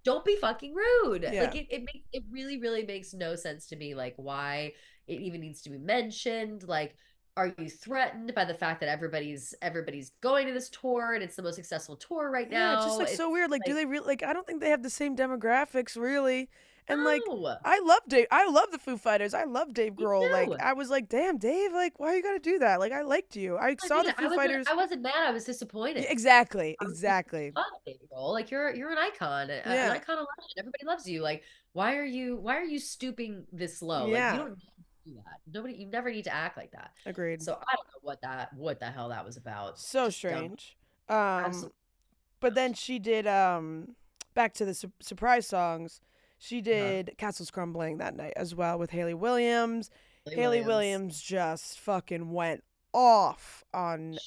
S1: don't be fucking rude.
S2: Yeah.
S1: Like it really, really makes no sense to me, like why it even needs to be mentioned. Like, are you threatened by the fact that everybody's going to this tour and it's the most successful tour right
S2: Yeah, it's just
S1: now?
S2: like
S1: It's
S2: so weird. Like, do
S1: like,
S2: they really like I don't think they have the same demographics really. And like
S1: no,
S2: I love the Foo Fighters. I love Dave
S1: me
S2: Grohl. Like
S1: too.
S2: I was like, damn, Dave, like why you gotta do that? Like I liked you. I
S1: I
S2: saw
S1: mean,
S2: the Foo Fighters.
S1: I wasn't mad, I was
S2: Yeah,
S1: disappointed.
S2: exactly,
S1: I was like,
S2: exactly.
S1: fuck, David Grohl. Like you're an icon, an
S2: Yeah,
S1: icon of legend. Everybody loves you. Like, why are you stooping this low? Like you
S2: yeah.
S1: don't need to do that. Nobody, you never need to act like that.
S2: Agreed.
S1: So I don't know what the hell that was about.
S2: So
S1: Just dumb.
S2: strange. Um,
S1: Absolutely.
S2: but then she did back to the surprise songs. She
S1: Uh-huh.
S2: did Castles Crumbling that night as well with Haley Williams.
S1: Billy
S2: Haley
S1: Williams.
S2: Williams just fucking went off on.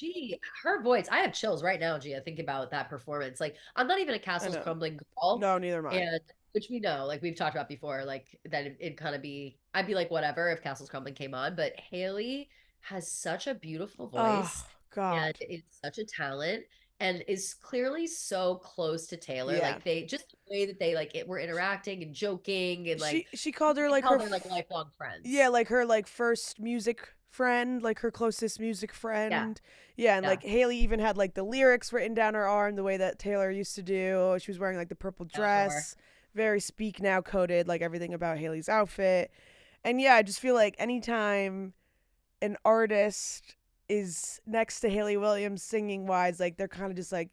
S1: Her voice, I have chills right now, Gia, think about that performance. Like, I'm not even a
S2: I
S1: Castles
S2: know.
S1: Crumbling girl,
S2: No, neither am I.
S1: and which we know, like we've talked about before, like that it'd kind of be, I'd be like, whatever if Castles Crumbling came on, but Haley has such a beautiful
S2: Oh
S1: voice and
S2: God.
S1: is such a talent and is clearly so close to Taylor.
S2: Yeah.
S1: Like they just the way that they like it were interacting and joking and like
S2: She called
S1: you
S2: her
S1: can
S2: like
S1: tell they're like lifelong
S2: yeah,
S1: friends.
S2: like her like first music friend, like her closest music
S1: Yeah,
S2: friend. Yeah, and
S1: yeah,
S2: like Haley even had like the lyrics written down her arm the way that Taylor used to do. She was wearing like the purple
S1: adore.
S2: dress, very speak now coded, like everything about Haley's outfit. And yeah, I just feel like anytime an artist is next to Haley Williams singing wise, like they're kind of just like,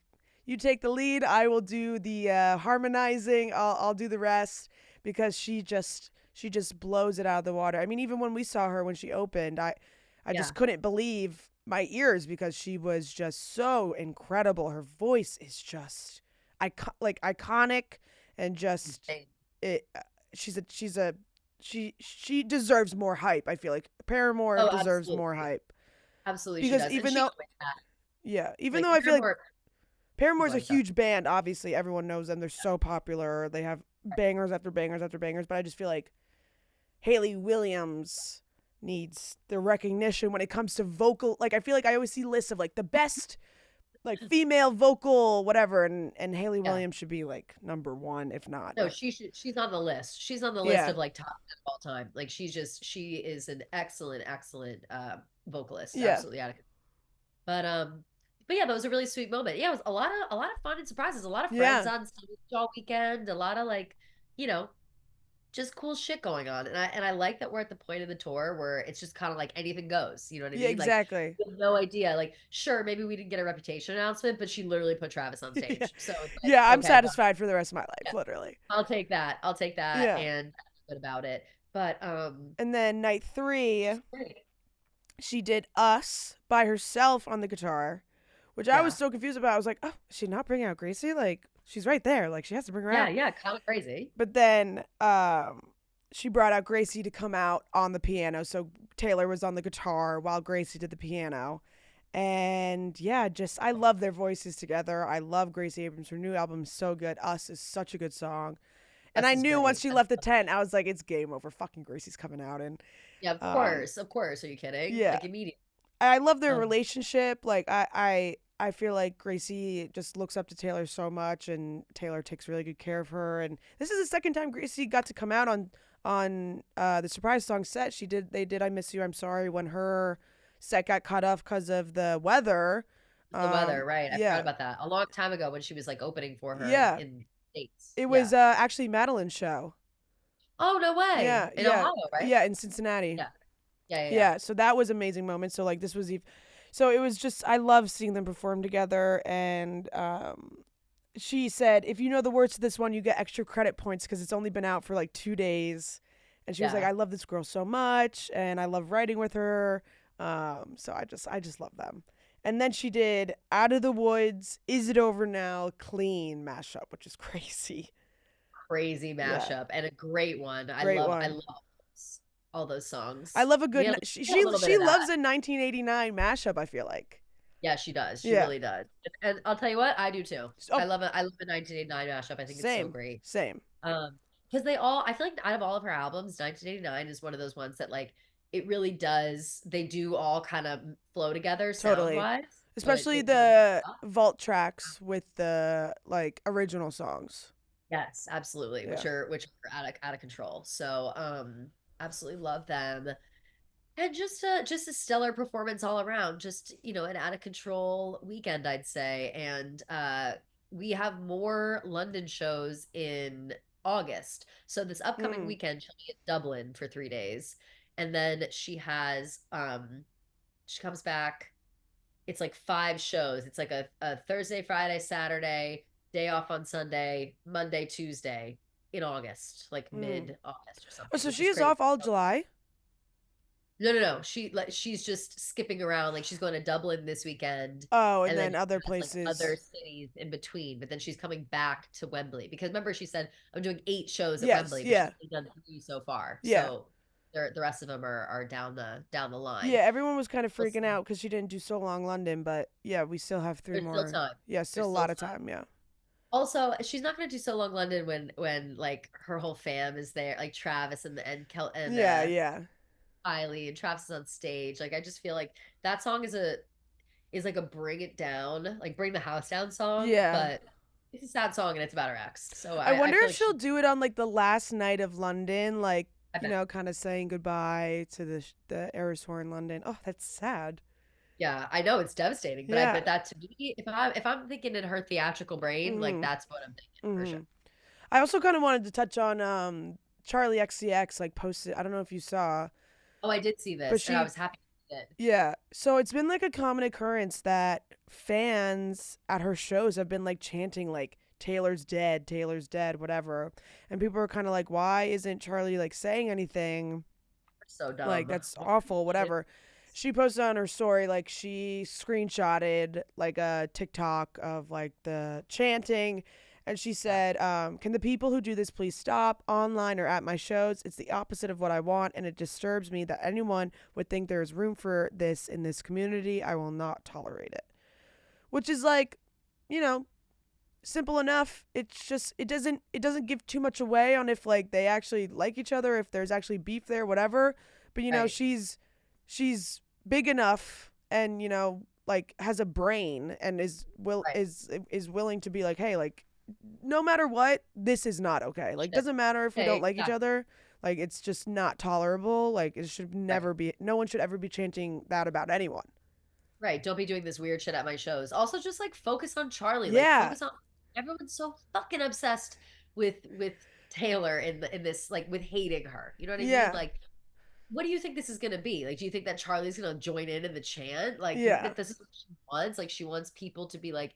S2: you take the lead, I will do the harmonizing, I'll do the rest, because she just blows it out of the water. I mean, even when we saw her when she opened, I
S1: Yeah.
S2: just couldn't believe my ears because she was just so incredible. Her voice is just like iconic and just
S1: Insane.
S2: it. She's a she deserves more hype. I feel like Paramore
S1: Oh,
S2: deserves more
S1: absolutely.
S2: hype
S1: Absolutely she
S2: because
S1: does. And
S2: even
S1: she
S2: though
S1: always has.
S2: yeah, even
S1: Like
S2: though I feel like
S1: Paramore,
S2: Paramore's
S1: go
S2: a
S1: ahead, sorry.
S2: huge band, obviously everyone knows them. They're so popular. They have bangers after bangers after bangers. But I just feel like Haley Williams needs the recognition when it comes to vocal. Like I feel like I always see lists of like the best like female vocal whatever, and Haley
S1: Yeah.
S2: Williams should be like number one if not.
S1: No, she's on the list. She's on the list
S2: Yeah,
S1: of like top 10 of all time. Like she is an excellent, excellent vocalist.
S2: yeah,
S1: Absolutely out of control. But yeah, that was a really sweet moment. Yeah, it was a lot of fun and surprises, a lot of friends
S2: yeah.
S1: on stage all weekend, a lot of like, you know, just cool shit going on. And I like that we're at the point of the tour where it's just kind of like anything goes. You know what I
S2: Yeah,
S1: mean? Like
S2: exactly.
S1: we have no idea. Like, sure, maybe we didn't get a Reputation announcement, but she literally put Travis on
S2: Yeah.
S1: stage. So it's like,
S2: Yeah, I'm
S1: okay, done.
S2: satisfied for the rest of my life,
S1: Yeah,
S2: literally.
S1: I'll take that. I'll take that
S2: Yeah.
S1: and feel good about it. But
S2: And then night
S1: it's
S2: 3,
S1: great.
S2: she did Us by herself on the guitar, which I was
S1: Yeah.
S2: so confused about. I was like, oh, is she not bringing out Gracie? Like, she's right there. Like, she has to bring her
S1: Yeah,
S2: out.
S1: yeah, kind of crazy.
S2: But then she brought out Gracie to come out on the piano. So Taylor was on the guitar while Gracie did the piano. And yeah, just I love their voices together. I love Gracie Abrams. Her new album is so good. Us is such a good song. And
S1: Us
S2: I
S1: is
S2: knew once
S1: great.
S2: she left the tent, I was like, it's game over. Fucking Gracie's coming out. And
S1: Yeah, of
S2: um,
S1: course. Of course. Are you kidding?
S2: yeah,
S1: Like immediately.
S2: I love their
S1: Um,
S2: relationship. Like I feel like Gracie just looks up to Taylor so much, and Taylor takes really good care of her. And this is the second time Gracie got to come out on the surprise song set. They did I Miss You, I'm Sorry when her set got cut off because of the weather.
S1: the weather, right. I forgot
S2: Yeah,
S1: about that. A long time ago when she was like opening for her
S2: yeah.
S1: in States.
S2: It was
S1: Yeah.
S2: actually Madeline's show.
S1: Oh, no way.
S2: Yeah,
S1: In
S2: yeah,
S1: Ohio, right?
S2: yeah, in Cincinnati.
S1: Yeah. Yeah, yeah, yeah.
S2: Yeah, so that was amazing moment. So like this was so it was just I love seeing them perform together. And she said if you know the words to this one you get extra credit points because it's only been out for like 2 days. And she was like,
S1: Yeah.
S2: I love this girl so much and I love writing with her. So I just love them. And then she did Out of the Woods, Is It Over Now, Clean mashup, which is crazy.
S1: Crazy
S2: Yeah,
S1: mashup and a great one.
S2: great
S1: I
S2: one.
S1: love all those
S2: I
S1: songs.
S2: love a good.
S1: We had a little bit
S2: She
S1: of
S2: loves
S1: that.
S2: a 1989 mashup. I feel like.
S1: Yeah, she does. She
S2: Yeah.
S1: really does. And I'll tell you what, I do too.
S2: Oh,
S1: I love a 1989 mashup. I think it's so
S2: same,
S1: great.
S2: same.
S1: Because they all, I feel like out of all of her albums, 1989 is one of those ones that like it really does. They do all kind of flow together sound
S2: Totally.
S1: wise. So
S2: Especially
S1: it really,
S2: the vault tracks with the like original songs.
S1: yes, absolutely,
S2: Yeah.
S1: which are out of control. So absolutely love them. And just a stellar performance all around. Just, an out of control weekend, I'd say. And we have more London shows in August. So this upcoming
S2: Mm,
S1: weekend, she'll be in Dublin for 3 days. And then she comes back. It's like 5 shows. It's like a Thursday, Friday, Saturday, day off on Sunday, Monday, Tuesday in August, like
S2: mm.
S1: mid-August or
S2: Oh,
S1: something,
S2: so
S1: which
S2: she
S1: is
S2: is
S1: crazy.
S2: off all July.
S1: No, no, no. She's just skipping around. Like she's going to Dublin this weekend,
S2: Oh, and
S1: and then
S2: then
S1: she
S2: other
S1: has like other
S2: places.
S1: cities in between. But then she's coming back to Wembley because remember she said I'm doing 8 shows at
S2: Yes.
S1: Wembley, but she's
S2: Yeah.
S1: only done 3 so far.
S2: Yeah.
S1: So the rest of them are down the line.
S2: Yeah. Everyone was kind of
S1: We'll
S2: freaking
S1: see.
S2: out because she didn't do so long London, but yeah, we still have three
S1: There's still
S2: more.
S1: time.
S2: Yeah, still
S1: There's
S2: a
S1: still
S2: lot of
S1: time.
S2: time. Yeah.
S1: Also, she's not going to do so long London when like her whole fam is there, like Travis and
S2: Yeah. Yeah.
S1: Kylie and Travis is on stage. Like I just feel like that song is like a bring it down, like bring the house down song,
S2: Yeah.
S1: but it's a sad song and it's about her ex. So
S2: I
S1: I
S2: wonder
S1: feel
S2: if
S1: like
S2: she'll do it on like the last night of London, like
S1: I bet,
S2: kind of saying goodbye to the Eras tour in London. Oh, that's sad.
S1: yeah, I know it's devastating, but I
S2: Yeah.
S1: bet that to me, if I'm thinking in her theatrical brain, like
S2: Mhm.
S1: that's what I'm thinking for sure.
S2: Mhm. I also kind of wanted to touch on Charlie XCX like posted. I don't know if you saw,
S1: Oh, I did see
S2: but
S1: this and I
S2: she
S1: was happy she did.
S2: yeah. So it's been like a common occurrence that fans at her shows have been like chanting like Taylor's dead, whatever. And people are kind of like, why isn't Charlie like saying anything?
S1: So
S2: Like
S1: dumb.
S2: that's
S1: Why
S2: awful,
S1: did
S2: whatever. She posted on her story like she screenshotted like a TikTok of like the chanting, and she
S1: yeah,
S2: said, can the people who do this please stop online or at my shows? It's the opposite of what I want, and it disturbs me that anyone would think there is room for this in this community. I will not tolerate it. Which is like, you know, simple enough. It's just it doesn't give too much away on if like they actually like each other, if there's actually beef there, whatever. But
S1: right,
S2: she's big enough and like has a brain and
S1: right.
S2: is willing to be like, hey, like no matter what, this is not okay. Like
S1: Shit.
S2: doesn't matter if we don't like each
S1: Exactly.
S2: other. Like it's just not tolerable. Like it should
S1: Right.
S2: never be. No one should ever be chanting that about anyone.
S1: Right. Don't be doing this weird shit at my shows. Also, just like focus on Charlie. Like
S2: Yeah,
S1: focus on everyone's so fucking obsessed with Taylor in this like with hating her. You know what I mean?
S2: Yeah.
S1: Like, what do you think this is gonna be? Like, do you think that Charlie's gonna join in the chant? Like, you think
S2: Yeah.
S1: that this is what she wants? Like, she wants people to be like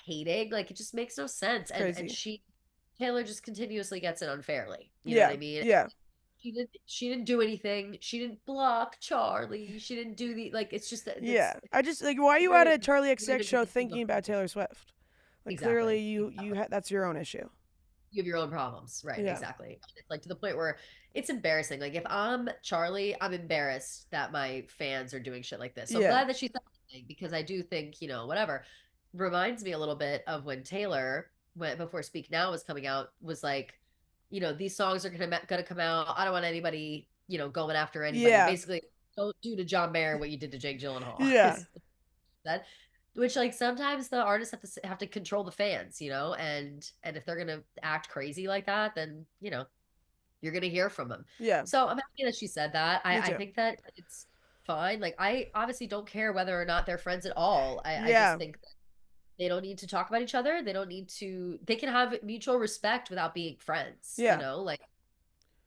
S1: hating? Like, it just makes no sense.
S2: It's
S1: And
S2: crazy.
S1: she Taylor just continuously gets it unfairly. You know what
S2: Yeah.
S1: I mean?
S2: Yeah.
S1: She didn't do anything. She didn't block Charlie. She didn't do the like. It's just that
S2: Yeah.
S1: it's
S2: I just like, why are you at
S1: very
S2: a Charlie XX
S1: even
S2: show
S1: defensive
S2: thinking
S1: of
S2: about
S1: people.
S2: Taylor Swift? Like clearly
S1: Exactly.
S2: that's your own issue.
S1: You have your own problems. Right,
S2: Yeah.
S1: exactly. It's like to the point where it's embarrassing. Like if I'm Charlie, I'm embarrassed that my fans are doing shit like this. So I'm
S2: Yeah.
S1: glad that she said something because I do think, whatever. Reminds me a little bit of when Taylor went before Speak Now was coming out, was like, these songs are gonna come out. I don't want anybody, going after anybody.
S2: Yeah.
S1: Basically, don't do to John Mayer what you did to Jake Gyllenhaal.
S2: Yeah.
S1: Is that which like sometimes the artists have to control the fans, and if they're gonna act crazy like that, then you're gonna hear from them.
S2: Yeah.
S1: So I'm happy that she said that. I,
S2: Me
S1: I
S2: too.
S1: think that it's fine. Like I obviously don't care whether or not they're friends at all. I just
S2: Yeah.
S1: think that they don't need to talk about each other. They don't need to. They can have mutual respect without being friends.
S2: Yeah.
S1: Like,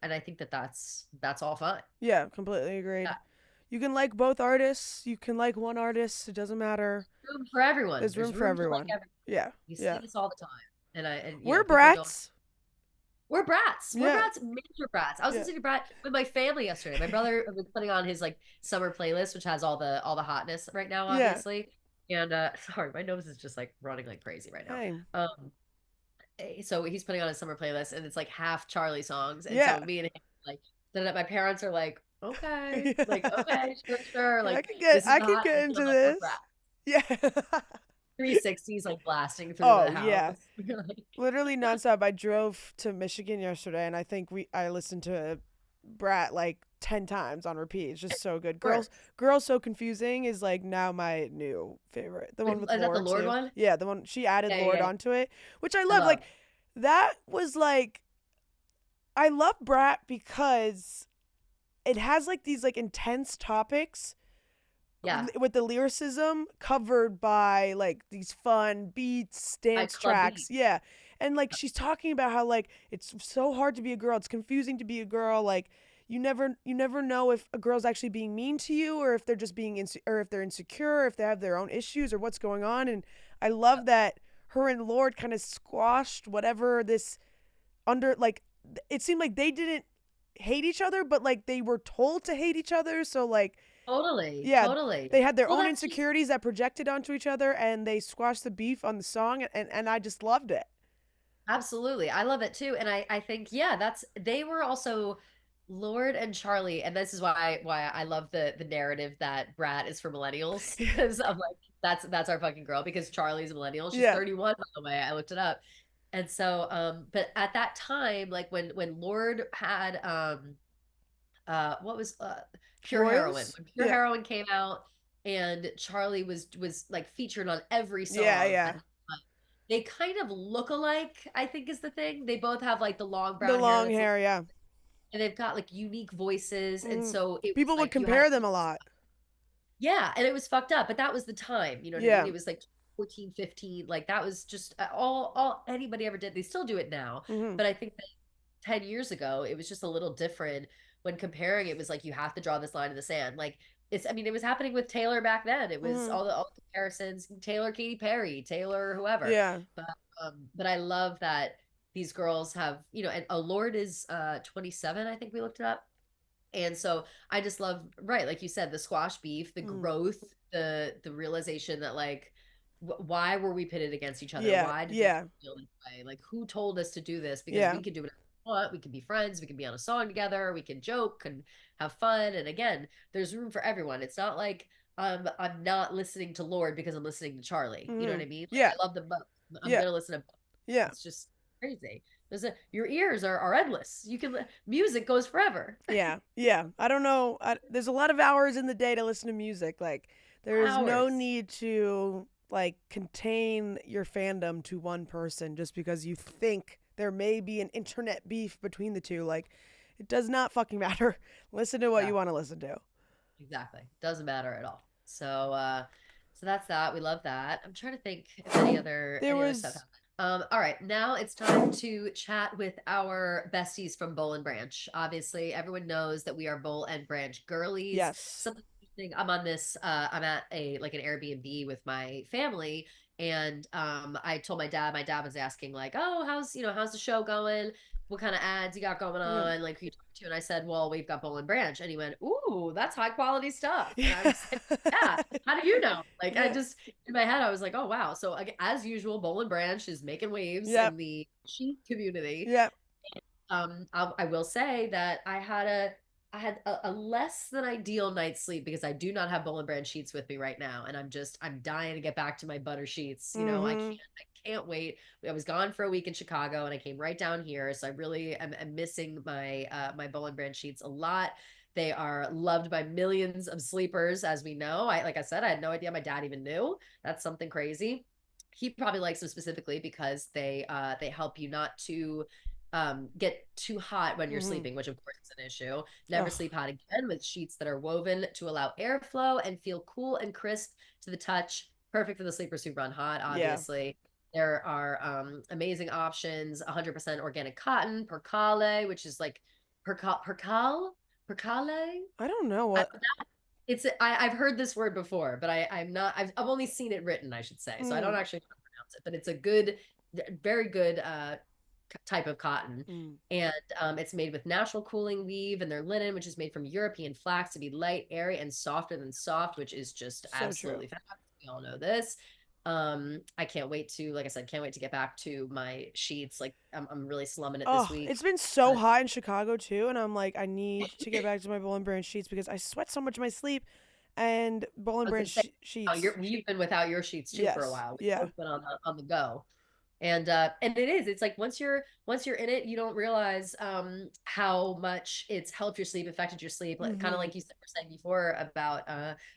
S1: and I think that that's all fine.
S2: Yeah. Completely agreed.
S1: Yeah.
S2: You can like both artists. You can like one artist. It doesn't matter.
S1: Room for everyone.
S2: There's room
S1: There's
S2: for
S1: room to like
S2: everyone.
S1: everyone.
S2: Yeah.
S1: You see
S2: Yeah.
S1: this all the time. And
S2: We're
S1: people don't.
S2: brats.
S1: We're brats. We're
S2: Yeah.
S1: brats, major brats. I was
S2: Yeah.
S1: listening to Brat with my family yesterday. My brother was putting on his like summer playlist, which has all the hotness right now,
S2: Yeah.
S1: obviously. And sorry, my nose is just like running like crazy right now.
S2: Same.
S1: So he's putting on his summer playlist, and it's like half Charlie songs. And
S2: Yeah.
S1: so me and him, like, my parents are like,
S2: Yeah.
S1: okay, sure, sure.
S2: I
S1: Like,
S2: could get
S1: this is
S2: I
S1: the
S2: could
S1: hot
S2: get
S1: music. I'm
S2: into
S1: like, we're
S2: this.
S1: brat.
S2: Yeah.
S1: 360s like blasting through
S2: Oh
S1: the
S2: yeah.
S1: house. You're like,
S2: Literally nonstop. I drove to Michigan yesterday and I think I listened to Brat like 10 times on repeat. It's just so good.
S1: work.
S2: Girls So Confusing is like now my new favorite. The one
S1: Wait,
S2: with
S1: is that the
S2: Lord
S1: Lord
S2: too.
S1: one?
S2: Yeah, the one she added
S1: Yeah,
S2: Lord
S1: yeah, yeah.
S2: onto it, which I
S1: I
S2: love.
S1: love.
S2: Like that was like I love Brat because it has like these like intense topics
S1: Yeah,
S2: with the lyricism covered by like these fun beats,
S1: by
S2: dance
S1: Club
S2: tracks.
S1: B.
S2: Yeah. And like she's talking about how like it's so hard to be a girl. It's confusing to be a girl. Like you never know if a girl's actually being mean to you or if they're just being or if they're insecure, or if they have their own issues or what's going on. And I love that her and Lord kind of squashed whatever this under like it seemed like they didn't hate each other, but like they were told to hate each other. So like
S1: Totally,
S2: yeah,
S1: totally.
S2: they had their
S1: Well,
S2: own
S1: that's just
S2: insecurities that projected onto each other and they squashed the beef on the song and I just loved it.
S1: absolutely. I love it too. And I think, yeah, they were also Lord and Charlie, and this is why I love the narrative that Brat is for millennials. Because I'm like, that's our fucking girl, because Charlie's a millennial. She's
S2: Yeah.
S1: 31, by the way. I looked it up. And so, but at that time, like when Lord had what was Pure Heroin.
S2: Foils?
S1: When Pure
S2: Yeah.
S1: Heroin came out and Charlie was like featured on every
S2: Yeah,
S1: song at
S2: yeah.
S1: the time, they kind of look alike, I think is the thing. They both have like the long
S2: The
S1: brown hair
S2: long
S1: that's
S2: hair, yeah.
S1: and they've got like unique voices. And
S2: Mm.
S1: so it was
S2: People would
S1: like you had
S2: compare them a lot.
S1: yeah, and it was fucked up, but that was the time, you know what I mean?
S2: Yeah.
S1: It was like 14, 15, like that was just all anybody ever did. They still do it now,
S2: Mhm.
S1: but I think that 10 years ago, it was just a little different when comparing. It was like you have to draw this line in the sand. Like I mean, it was happening with Taylor back then. It was
S2: Mhm.
S1: all the comparisons, Taylor, Katy Perry, Taylor, whoever.
S2: Yeah.
S1: But but I love that these girls have, and Lord is 27, I think we looked it up. And so I just love, right, like you said, the squash beef, the
S2: Mhm.
S1: growth, the realization that like why were we pitted against each other?
S2: Yeah.
S1: Why did we
S2: Yeah.
S1: feel this way? Like who told us to do this? Because
S2: Yeah.
S1: we could do whatever we want. We can be friends. We can be on a song together. We can joke and have fun. And again, there's room for everyone. It's not like I'm not listening to Lord because I'm listening to Charlie. You know what
S2: Mhm.
S1: I mean? Like
S2: Yeah.
S1: I love them both. I'm
S2: Yeah.
S1: gonna listen to both.
S2: Yeah.
S1: It's just crazy. Your ears are endless. You can music goes forever.
S2: Yeah. Yeah. I don't know. There's a lot of hours in the day to listen to music. Like there is no
S1: Hours.
S2: need to like contain your fandom to one person just because you think there may be an internet beef between the two. Like it does not fucking matter. Listen to what
S1: Yeah.
S2: you want to listen to.
S1: Exactly. Doesn't matter at all. So that's that. We love that. I'm trying to think if any other
S2: There
S1: stuff
S2: was
S1: happened. All right, now it's time to chat with our besties from Bowl and Branch. Obviously, everyone knows that we are Bowl and Branch girlies.
S2: Yes.
S1: Something interesting, I'm on this, I'm at a like an Airbnb with my family, and I told my dad was asking like, "Oh, how's the show going? What kind of ads you got going
S2: Yeah.
S1: on? Like, who you talking to?" And I said, "Well, we've got Bowl and Branch." And he went, "Ooh, that's high quality stuff." And I
S2: Yeah.
S1: was like, "Yeah, how do you know?" Like, I
S2: Yeah.
S1: just in my head, I was like, oh, wow. So, as usual, Bowl Branch is making waves
S2: Yep.
S1: in the sheep community.
S2: Yep.
S1: I will say that I had a less than ideal night's sleep because I do not have Bowl and Branch sheets with me right now, and I'm dying to get back to my butter sheets. You know,
S2: Mm-hmm.
S1: I can't wait. I was gone for a week in Chicago, and I came right down here, so I really am missing my Bowl and Branch sheets a lot. They are loved by millions of sleepers, as we know. Like I said, I had no idea my dad even knew. That's something crazy. He probably likes them specifically because they help you not to get too hot when you're
S2: Mm-hmm.
S1: sleeping, which of course is an issue. Never
S2: Oh,
S1: sleep hot again with sheets that are woven to allow airflow and feel cool and crisp to the touch. Perfect for the sleepers who run hot,
S2: yeah.
S1: obviously. There are amazing options 100% organic cotton, percale, which is like percale.
S2: I don't know
S1: I,
S2: what.
S1: I've heard this word before, but I'm not. I've only seen it written, I should say, so I don't
S2: Mm.
S1: actually know how to pronounce it. But it's a good, very good type of cotton.
S2: Mm.
S1: And it's made with natural cooling weave and their linen, which is made from European flax to be light, airy, and softer than soft, which is just
S2: So true.
S1: absolutely fantastic. We all know this. I can't wait to, like I said, can't wait to get back to my sheets. Like I'm really slumming it this
S2: Oh, it's
S1: week.
S2: been so
S1: But
S2: hot in Chicago too, and I'm like, I need to get back to my Bowl and Branch sheets because I sweat so much in my sleep. And Bowl and
S1: I was
S2: Branch
S1: gonna say, oh,
S2: sheets.
S1: you've been without your sheets too for a
S2: Yes.
S1: while. We've
S2: Yeah.
S1: both been on the go. And it's like once you're in it, you don't realize how much it's helped your sleep, affected your sleep. Like, kind of
S2: Mm-hmm.
S1: like you were saying before about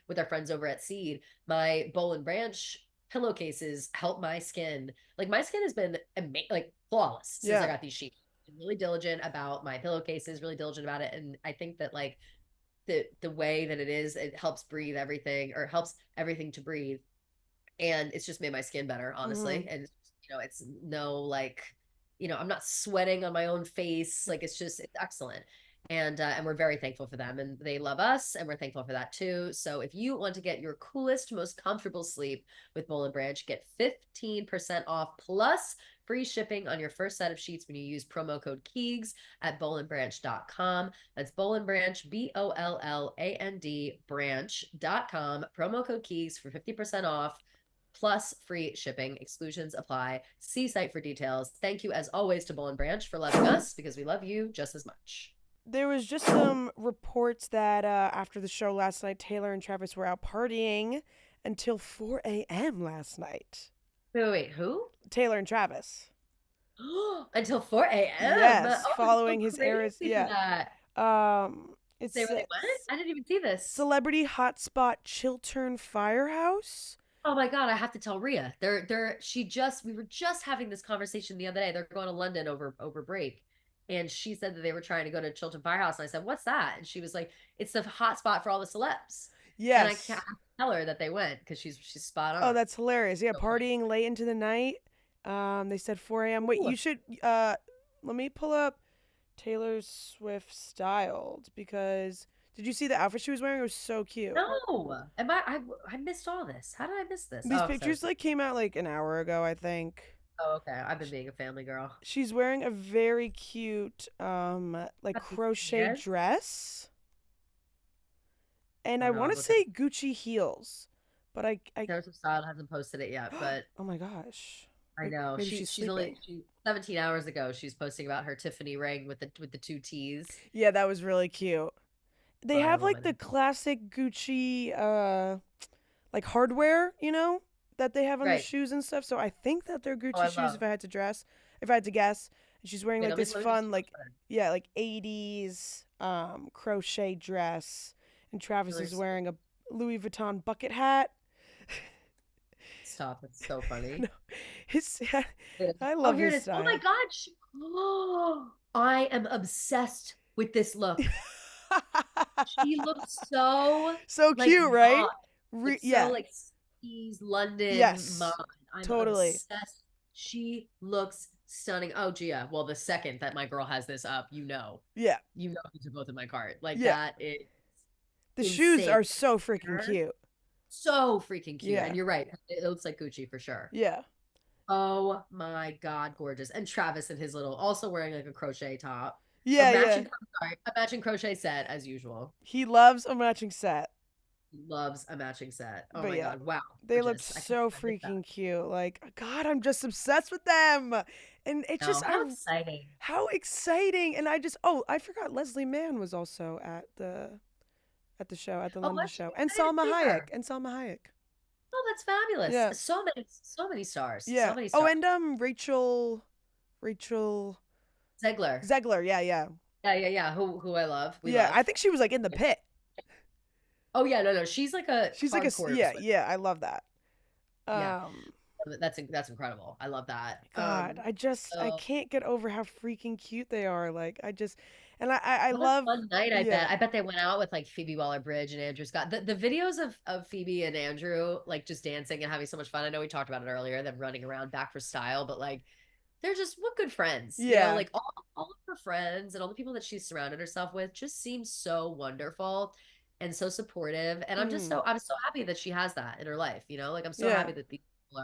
S1: with our friends over at Seed, my Bowl and Branch pillowcases help my skin. Like, my skin has been like flawless since I
S2: Yeah.
S1: got these sheets. I'm really diligent about my pillowcases, really diligent about it, and I think that like the way that it is, it helps breathe everything, or helps everything to breathe, and it's just made my skin better,
S2: Mm-hmm.
S1: honestly. And it's no like, I'm not sweating on my own face. Like, it's excellent. And we're very thankful for them, and they love us, and we're thankful for that too. So if you want to get your coolest, most comfortable sleep with Bowl and Branch, get 15% off plus free shipping on your first set of sheets when you use promo code Keegs at bowlandbranch.com. That's Bowl and Branch, BOLLAND branch.com. Promo code Keegs for 50% off plus free shipping. Exclusions apply. See site for details. Thank you, as always, to Bowl and Branch for loving us, because we love you just as much.
S2: There was just some reports that after the show last night, Taylor and Travis were out partying until 4 a.m. last night.
S1: Wait, who?
S2: Taylor and Travis.
S1: Until 4 a.m.
S2: Yes,
S1: Oh, it's so
S2: following his eras.
S1: crazy
S2: Yeah.
S1: that.
S2: It
S1: Say where they went?
S2: says
S1: I didn't even see this.
S2: Celebrity Hotspot Chiltern Firehouse.
S1: Oh my God, I have to tell Rhea. We were just having this conversation the other day. They're going to London over break. And she said that they were trying to go to Chiltern Firehouse. And I said, "What's that?" And she was like, "It's the hot spot for all the celebs." And I can't
S2: Yes.
S1: tell her that they went because she's spot
S2: Oh,
S1: on.
S2: that's hilarious. Yeah,
S1: So funny.
S2: partying late into the night. They said 4 a.m. Wait,
S1: Ooh,
S2: you should let me pull up Taylor Swift styled because did you see the outfit she was wearing? It was so cute.
S1: no. I missed all this. How did I miss this?
S2: These
S1: Oh, because I
S2: pictures
S1: was.
S2: like came out like an hour ago, I think.
S1: Oh, okay. I've been being a family girl.
S2: She's wearing a very cute like
S1: Got these
S2: crochet
S1: pants.
S2: dress and
S1: Oh
S2: I
S1: no,
S2: want
S1: I'm
S2: to
S1: looking.
S2: say Gucci heels, but I
S1: There's some style hasn't posted it yet, but
S2: oh my gosh.
S1: I know
S2: Maybe she's
S1: she's only
S2: sleeping.
S1: 17 hours ago. She's posting about her Tiffany ring with the two T's.
S2: Yeah, that was really cute. They
S1: Oh, I
S2: have
S1: love
S2: like
S1: it.
S2: the classic Gucci like hardware, that they have on the
S1: Right.
S2: shoes and stuff. So I think that they're
S1: Oh,
S2: Gucci
S1: I
S2: shoes
S1: love.
S2: if I had to guess. And she's wearing
S1: Wait,
S2: like this
S1: let me just
S2: fun
S1: see
S2: like
S1: what's
S2: yeah, like 80s crochet dress and Travis
S1: really
S2: is
S1: sweet.
S2: wearing a Louis Vuitton bucket hat.
S1: Stop. It's so
S2: No,
S1: funny.
S2: his I
S1: Oh,
S2: love
S1: here it
S2: his
S1: is. Oh my
S2: style.
S1: God. Oh, I am obsessed with this look. She looks so
S2: So
S1: like
S2: cute, right?
S1: mod, like so
S2: Yeah.
S1: like 60s London mod.
S2: Yes.
S1: I'm
S2: Totally.
S1: obsessed. She looks stunning. Oh, Gia. Well, the second that my girl has this up,
S2: Yeah.
S1: these are both in my cart. Like
S2: Yeah.
S1: that is
S2: The shoes
S1: insane.
S2: are so freaking cute.
S1: So freaking cute. And
S2: Yeah.
S1: you're right. It looks like Gucci for sure.
S2: Yeah.
S1: Oh my God, gorgeous. And Travis and his little, also wearing like a crochet top. A
S2: Yeah, yeah.
S1: matching, sorry, a matching crochet set as usual.
S2: He loves a matching set.
S1: Loves a matching set. Oh
S2: But
S1: my
S2: yeah,
S1: God. Wow.
S2: they look
S1: Gorgeous. I can't
S2: so
S1: I missed that.
S2: freaking cute. Like, God, I'm just obsessed with them. And it's just
S1: Oh, how exciting.
S2: how exciting. And I just oh, I forgot Leslie Mann was also at the show, at the
S1: Oh,
S2: London
S1: was she?
S2: show. And
S1: I didn't
S2: Salma
S1: see
S2: Hayek.
S1: her.
S2: And Salma Hayek.
S1: Oh, that's fabulous.
S2: Yeah.
S1: So many stars. So
S2: Yeah.
S1: many
S2: Oh,
S1: stars.
S2: and Rachel
S1: Zegler.
S2: Zegler. Yeah, yeah.
S1: Yeah, yeah, yeah. Who I love. We
S2: Yeah,
S1: love.
S2: I think she was like in the pit.
S1: Oh yeah, no, no. She's like a
S2: She's like a
S1: hardcore
S2: yeah,
S1: Swiss.
S2: yeah, I love that.
S1: Yeah.
S2: Um
S1: That's incredible. I love that.
S2: God, I
S1: So
S2: can't get over how freaking cute they are. Like I just and I
S1: what a
S2: love
S1: fun night, I
S2: yeah.
S1: bet. I bet they went out with like Phoebe Waller-Bridge and Andrew Scott. The videos of Phoebe and Andrew like just dancing and having so much fun. I know we talked about it earlier, them running around back for style, but like they're just what good friends,
S2: Yeah.
S1: like all of her friends and all the people that she's surrounded herself with just seem so wonderful and so supportive. And
S2: Mm.
S1: I'm so happy that she has that in her life, like I'm so
S2: Yeah.
S1: happy that these people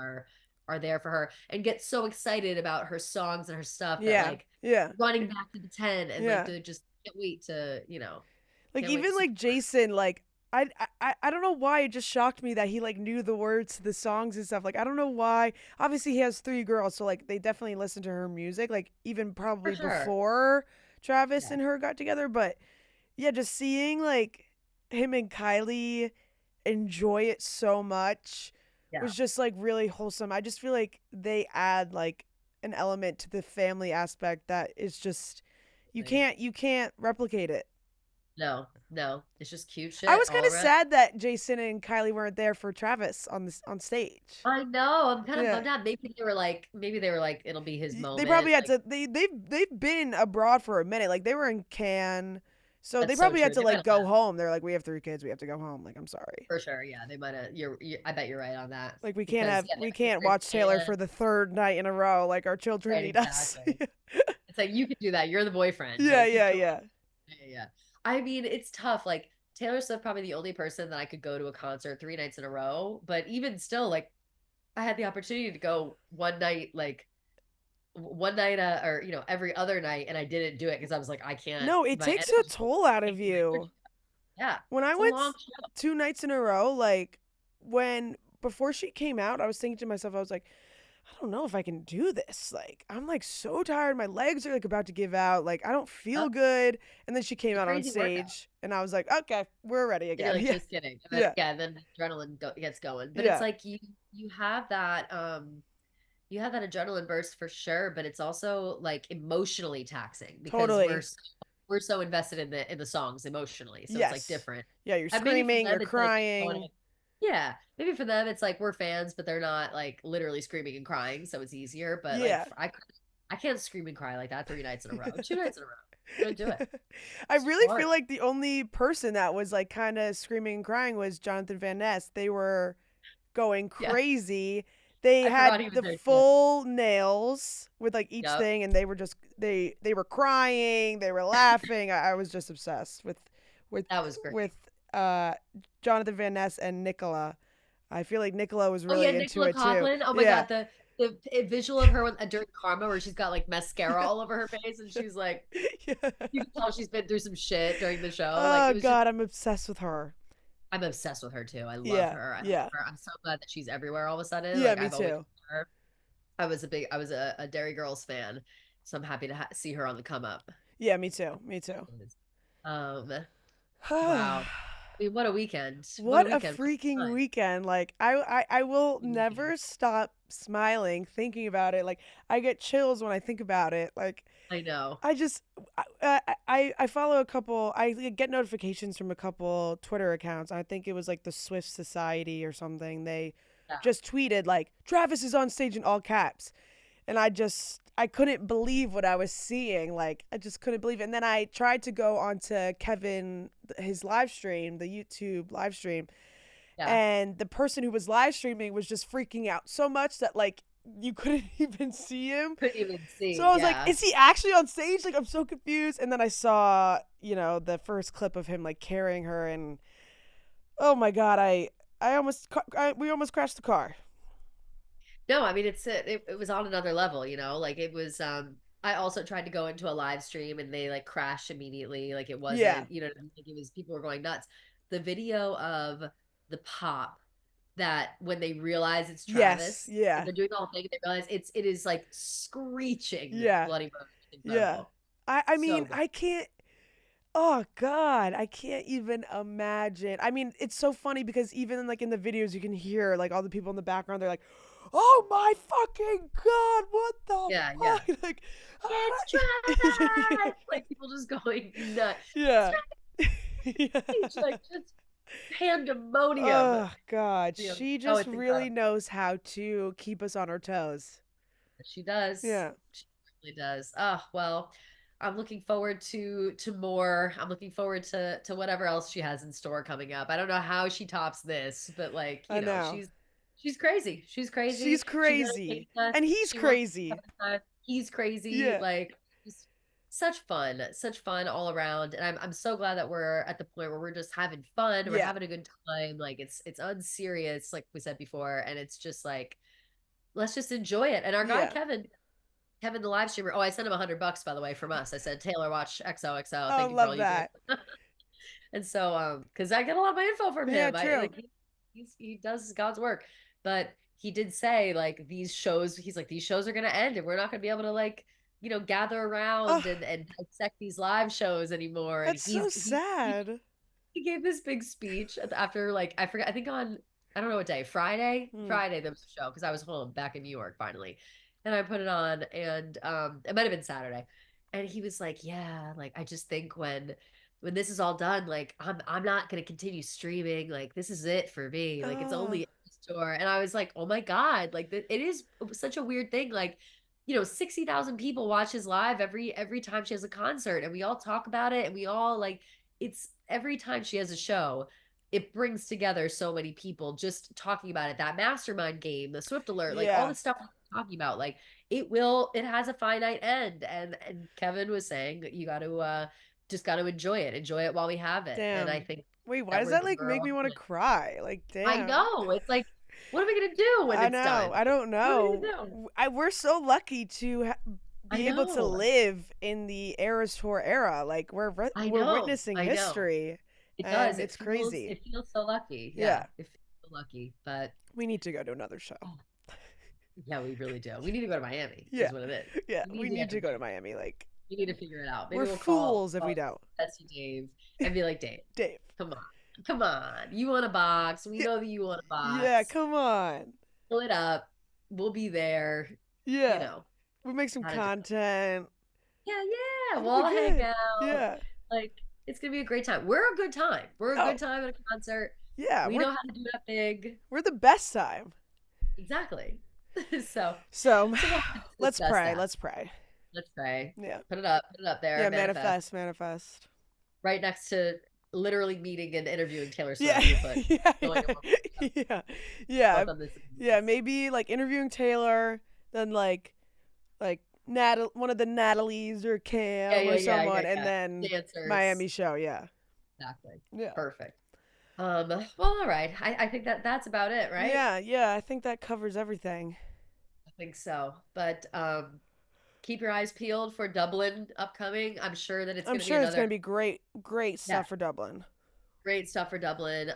S1: are there for her and get so excited about her songs and her stuff that
S2: Yeah.
S1: like
S2: Yeah.
S1: running back to the 10 and like
S2: Yeah.
S1: to just can't wait to,
S2: Like
S1: can't wait to
S2: even like
S1: support.
S2: Jason, like I don't know why it just shocked me that he like knew the words to the songs and stuff. Like I don't know why. Obviously he has three girls, so like they definitely listen to her music, like even
S1: For
S2: probably
S1: sure.
S2: before Travis
S1: Yeah.
S2: and her got together. But yeah, just seeing like him and Kylie enjoy it so much
S1: Yeah.
S2: was just like really wholesome. I just feel like they add like an element to the family aspect that is just you can't replicate it.
S1: No, no. It's just cute
S2: I
S1: shit
S2: was kind
S1: all
S2: of
S1: around.
S2: sad that Jason and Kylie weren't there for Travis on stage.
S1: I know. I'm kind of
S2: Yeah.
S1: bummed out. Maybe they were like, it'll be his
S2: They probably
S1: moment.
S2: had
S1: Like,
S2: to they've been abroad for a minute. Like they were in Cannes. So they
S1: that's so
S2: probably had
S1: true.
S2: to
S1: They might
S2: like
S1: have
S2: go
S1: left
S2: home. They're like, we have three kids, we have to go home. Like, I'm sorry.
S1: for sure. Yeah, they might have. I bet you're right on that
S2: Like
S1: because yeah, they
S2: we
S1: have to
S2: can't
S1: break
S2: watch Taylor
S1: Canada.
S2: for the third night in a row. Like our children
S1: Right,
S2: need us.
S1: exactly. It's like you could do that. You're the boyfriend.
S2: Yeah,
S1: Like you
S2: yeah,
S1: totally.
S2: yeah.
S1: Yeah, yeah, yeah. I mean, it's tough. Like Taylor Swift, probably the only person that I could go to a concert 3 nights in a row. But even still, like I had the opportunity to go one night, like one night, or every other night, and I didn't do it because I was like, I can't.
S2: No, it
S1: My
S2: takes a
S1: energy,
S2: toll out of
S1: takes my
S2: you.
S1: energy. Yeah,
S2: When I
S1: it's a
S2: went
S1: long show.
S2: 2 nights in a row, like when before she came out, I was thinking to myself, I was like, I don't know if I can do this. Like, I'm like so tired. My legs are like about to give out. Like, I don't feel
S1: Up,
S2: good. And then she came
S1: it's a
S2: out on
S1: crazy workout.
S2: stage, and I was like, okay, we're ready
S1: And you're
S2: again.
S1: like,
S2: Yeah,
S1: just kidding. And then,
S2: yeah,
S1: yeah, then the adrenaline gets going. But it's
S2: yeah,
S1: like you have that you have that adrenaline burst for sure, but it's also like emotionally taxing because
S2: totally.
S1: we're so invested in the songs emotionally. So it's like
S2: Yes.
S1: different.
S2: Yeah, you're
S1: And maybe for
S2: screaming, you're
S1: them it's like going,
S2: crying.
S1: yeah, maybe for them it's like we're fans, but they're not like literally screaming and crying, so it's easier. But like
S2: Yeah.
S1: I can't scream and cry like that 3 nights in a row, 2 nights in a row. I couldn't do it.
S2: I
S1: It's
S2: really
S1: hard.
S2: feel like the only person that was like kind of screaming and crying was Jonathan Van Ness. They were going
S1: Yeah,
S2: crazy. They
S1: I forgot
S2: had
S1: he was
S2: the
S1: there too.
S2: full nails with like each
S1: Yep,
S2: thing, and they were just they were crying, they were laughing. I was just obsessed with
S1: that was great.
S2: with uh Jonathan Van Ness and Nicola. I feel like Nicola was
S1: Oh yeah,
S2: really into
S1: Nicola
S2: it too.
S1: Coughlin. Oh my
S2: Yeah.
S1: God, the visual of her during Karma where she's got like mascara all over her face and she's like,
S2: Yeah.
S1: you can tell she's been through some shit during the show. Like
S2: Oh
S1: it was just,
S2: God, I'm obsessed with her.
S1: I'm obsessed with her too. I love
S2: Yeah.
S1: her. I love
S2: Yeah.
S1: her. I'm so glad that she's everywhere all of a sudden.
S2: Yeah,
S1: Like
S2: me
S1: I've always
S2: too.
S1: loved her. I was a Dairy Girls fan, so I'm happy to see her on the come up.
S2: Yeah, me too. Me too.
S1: Um, wow. I mean, what a weekend! What a
S2: What a
S1: weekend! What a
S2: freaking
S1: time.
S2: weekend. Like I will never stop smiling thinking about it. Like I get chills when I think about it. Like
S1: I know.
S2: I just I follow a couple. I get notifications from a couple Twitter accounts. I think it was like the Swift Society or something. They
S1: Yeah.
S2: just tweeted like Travis is on stage in all caps, and I couldn't believe what I was seeing. Like I just couldn't believe it. And then I tried to go onto Kevin his live stream, the YouTube live stream,
S1: Yeah.
S2: and the person who was live streaming was just freaking out so much that like you couldn't even see him.
S1: Couldn't even
S2: So
S1: see.
S2: I was like,
S1: Yeah.
S2: is he actually on stage? Like, I'm so confused. And then I saw, the first clip of him like carrying her, and oh my god, we almost crashed the car.
S1: No, I mean it was on another level, like it was I also tried to go into a live stream and they like crashed immediately. Like it
S2: Yeah.
S1: wasn't, like it was people were going nuts. The video of the pop that when they realize it's
S2: Yes.
S1: Travis,
S2: Yeah.
S1: they're doing the whole thing and they realize it is like screeching
S2: Yeah.
S1: Bloody Murder.
S2: Yeah.
S1: Incredible.
S2: I
S1: So
S2: mean,
S1: good.
S2: I can't. Oh God, I can't even imagine. I mean, it's so funny because even like in the videos, you can hear like all the people in the background. They're like, "Oh my fucking God, what the
S1: Yeah, yeah.
S2: fuck?" Like,
S1: It's
S2: ah.
S1: Travis! Like people just going nuts. It's
S2: Yeah. Yeah.
S1: Travis! Like just pandemonium.
S2: Oh God,
S1: Yeah.
S2: she
S1: Oh,
S2: just
S1: it's
S2: really
S1: incredible.
S2: knows how to keep us on our toes.
S1: She does.
S2: Yeah.
S1: She really does. Oh, well, I'm looking forward to more. I'm looking forward to whatever else she has in store coming up. I don't know how she tops this, but like,
S2: I know.
S1: she's crazy. She's
S2: She's
S1: crazy. She's
S2: crazy.
S1: entertaining us.
S2: And he's
S1: She wants
S2: crazy.
S1: to. He's crazy.
S2: Yeah.
S1: Like just such fun all around. And I'm so glad that we're at the point where we're just having fun. We're
S2: Yeah.
S1: having a good time. Like it's unserious, like we said before, and it's just like let's just enjoy it. And our guy
S2: Yeah.
S1: Kevin, the live streamer. Oh, I sent him $100 by the way from us. I said Taylor, watch XOXO.
S2: Oh,
S1: Thank you for
S2: love
S1: all you do.
S2: that.
S1: And so, because I get a lot of my info from
S2: Yeah,
S1: him. I
S2: true.
S1: like he does God's work, but he did say like these shows. He's like these shows are gonna end, and we're not gonna be able to like gather
S2: Oh,
S1: around and dissect these live shows anymore. And
S2: that's so sad.
S1: he gave this big speech after like I forget I think on I don't know what day Friday
S2: Hmm.
S1: Friday there was a show because I was home back in New York finally, and I put it on and it might have been Saturday, and he was like, yeah, like I just think when this is all done, like I'm not gonna continue streaming, like this is it for me, like it's
S2: Oh,
S1: only a store. And I was like, oh my god, like it is such a weird thing, like 60,000 people watch his live every time she has a concert, and we all talk about it, and we all like it's every time she has a show, it brings together so many people just talking about it. That mastermind game, the Swift alert, like all
S2: yeah.
S1: the stuff we're talking about, like it has a finite end. And Kevin was saying that you got to just got to enjoy it while we have it. And I
S2: Damn.
S1: think
S2: Wait, why
S1: that
S2: does that like
S1: we're
S2: make me
S1: on
S2: want to
S1: point.
S2: cry? Like,
S1: I
S2: damn.
S1: know. It's like, what are we gonna do when
S2: I
S1: it's
S2: know.
S1: done?
S2: I don't
S1: What are we
S2: know.
S1: gonna do?
S2: We're so lucky to
S1: I
S2: be able to
S1: know.
S2: live in the Eras Tour era. Like,
S1: I
S2: we're
S1: know.
S2: witnessing
S1: I know.
S2: history,
S1: It does.
S2: and
S1: It
S2: it's
S1: feels
S2: crazy.
S1: it feels so lucky. Yeah.
S2: Yeah.
S1: It feels so lucky. But
S2: We need to go to another show.
S1: oh, yeah, we really do. We need to go to Miami,
S2: Yeah.
S1: is what it is.
S2: Yeah.
S1: We
S2: We
S1: need to
S2: need
S1: get to
S2: to go to
S1: Miami.
S2: Miami. Like,
S1: We need to figure it out. Maybe
S2: we're
S1: we'll
S2: fools if we
S1: call
S2: don't.
S1: Betsy Dave and be like, Dave,
S2: Dave.
S1: come on. Come on. You want a box. We
S2: Yeah.
S1: know that you want a
S2: Yeah.
S1: box.
S2: Come on.
S1: Fill it up. We'll be there. You
S2: Yeah.
S1: know,
S2: We make some
S1: gotta do it.
S2: content.
S1: Yeah, yeah. We'll
S2: It'll be
S1: all hang
S2: good.
S1: out.
S2: Yeah.
S1: Like, it's gonna be a great time. We're a good time. We're a
S2: Oh,
S1: good time at a concert.
S2: yeah.
S1: We know how to do that big.
S2: We're the best time.
S1: Exactly. So
S2: So,
S1: so we'll have to
S2: let's
S1: discuss
S2: pray.
S1: that.
S2: Let's pray.
S1: Let's pray.
S2: Yeah.
S1: Put it up there,
S2: Yeah.
S1: manifest.
S2: Manifest. Manifest.
S1: Right next to literally meeting and interviewing Taylor
S2: Yeah.
S1: Swift. We put
S2: Yeah.
S1: going to
S2: Yeah. Yeah.
S1: both on this.
S2: Yeah. Maybe like interviewing Taylor, then like one of the Natalies or
S1: Yeah,
S2: Cam
S1: yeah,
S2: or
S1: yeah, yeah,
S2: someone, and
S1: yeah.
S2: then
S1: Dancers.
S2: Miami show. Yeah.
S1: Exactly.
S2: Yeah.
S1: Perfect. Well, all right. I think that's about it, right?
S2: Yeah. Yeah. I think that covers everything.
S1: I think so. But keep your eyes peeled for Dublin upcoming. I'm sure that it's
S2: I'm
S1: going to be
S2: sure it's gonna
S1: another
S2: be great, great
S1: yeah,
S2: stuff for Dublin.
S1: great stuff for Dublin.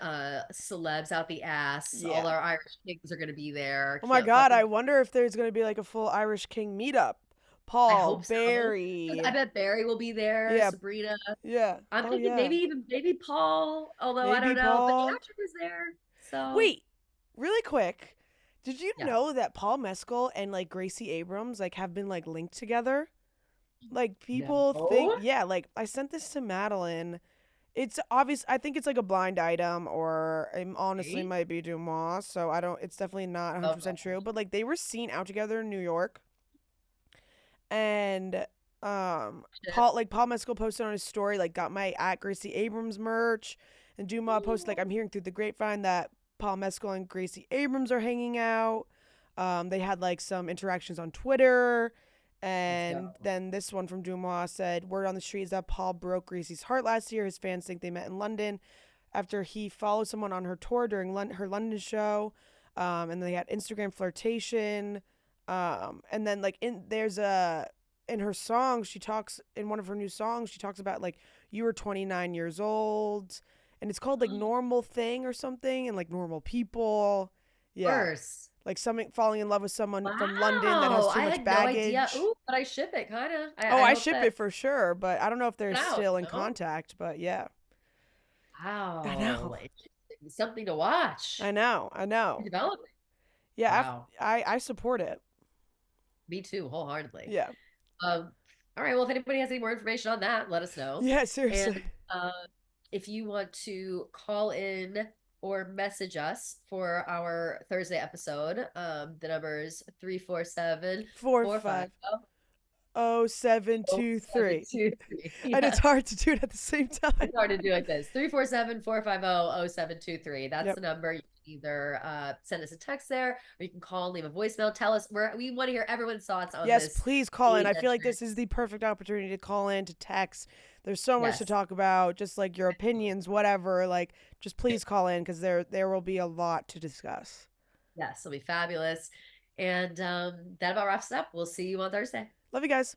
S1: Celebs out the ass. All
S2: Yeah.
S1: our Irish kings are going to be there.
S2: Oh my
S1: Can't
S2: God,
S1: fucking
S2: I wonder if there's gonna be like a full Irish King meetup.
S1: I
S2: Paul,
S1: hope so. I
S2: Barry.
S1: bet Barry will be there,
S2: Yeah.
S1: Sabrina.
S2: Yeah.
S1: I'm
S2: Oh
S1: thinking
S2: yeah.
S1: maybe Paul, although I
S2: Maybe
S1: don't know, but
S2: Paul.
S1: Patrick is there. So,
S2: Wait, really quick. Did you
S1: yeah.
S2: know that Paul Mescal and like Gracie Abrams like have been like linked together? Like people think,
S1: No.
S2: yeah, like I sent this to Madeline. It's obvious. I think it's like a blind item, or it honestly
S1: Right?
S2: might be Dumas. So I don't. It's definitely not
S1: Okay.
S2: 100% true. But like they were seen out together in New York, and
S1: Shit.
S2: Paul Mescal posted on his story like got my at Gracie Abrams merch, and Dumas posted like I'm hearing through the grapevine that Paul Mescal and Gracie Abrams are hanging out. They had like some interactions on Twitter.
S1: Let's go.
S2: And then this one from Dumois said, "Word on the street is that Paul broke Grace's heart last year. His fans think they met in London after he followed someone on her tour during her London show. And they had Instagram flirtation. And then like in her song, she talks in one of her new songs, she talks about like you were 29 years old, and it's called like Normal Thing or something, and like normal people. Yeah,
S1: Worse.
S2: like something falling in love with someone from London that has
S1: Wow.
S2: too
S1: I
S2: much
S1: had no idea.
S2: baggage.
S1: Ooh, but I ship it kind of.
S2: Oh,
S1: I
S2: I
S1: hope
S2: ship
S1: that
S2: it for sure, but I don't know if they're
S1: it's out,
S2: still in
S1: you know?
S2: contact. But yeah, I know,
S1: Wow. Interesting. Something to watch.
S2: I know, I know.
S1: Developing.
S2: Yeah,
S1: Wow.
S2: I support it.
S1: Me too, wholeheartedly.
S2: Yeah,
S1: All right. Well, if anybody has any more information on that, let us know.
S2: yeah,
S1: And
S2: seriously.
S1: uh, if you want to call in or message us for our Thursday episode, the number is 347
S2: Four
S1: 450
S2: five 0723.
S1: 0723.
S2: And it's
S1: Yes.
S2: hard to do it at the same time.
S1: It's hard to do like this. 347-450-0723. That's
S2: Yep.
S1: the number. You can either send us a text there, or you can call, leave a voicemail. Tell us we want to hear everyone's thoughts on
S2: Yes,
S1: this
S2: please call in.
S1: dating
S2: I feel like
S1: venture.
S2: this is the perfect opportunity to call in, to text. There's so much to
S1: Yes.
S2: talk about, just like your opinions, whatever. Like, just please call in because there will be a lot to discuss.
S1: Yes, it'll be fabulous. And that about wraps it up. We'll see you on Thursday.
S2: Love you guys.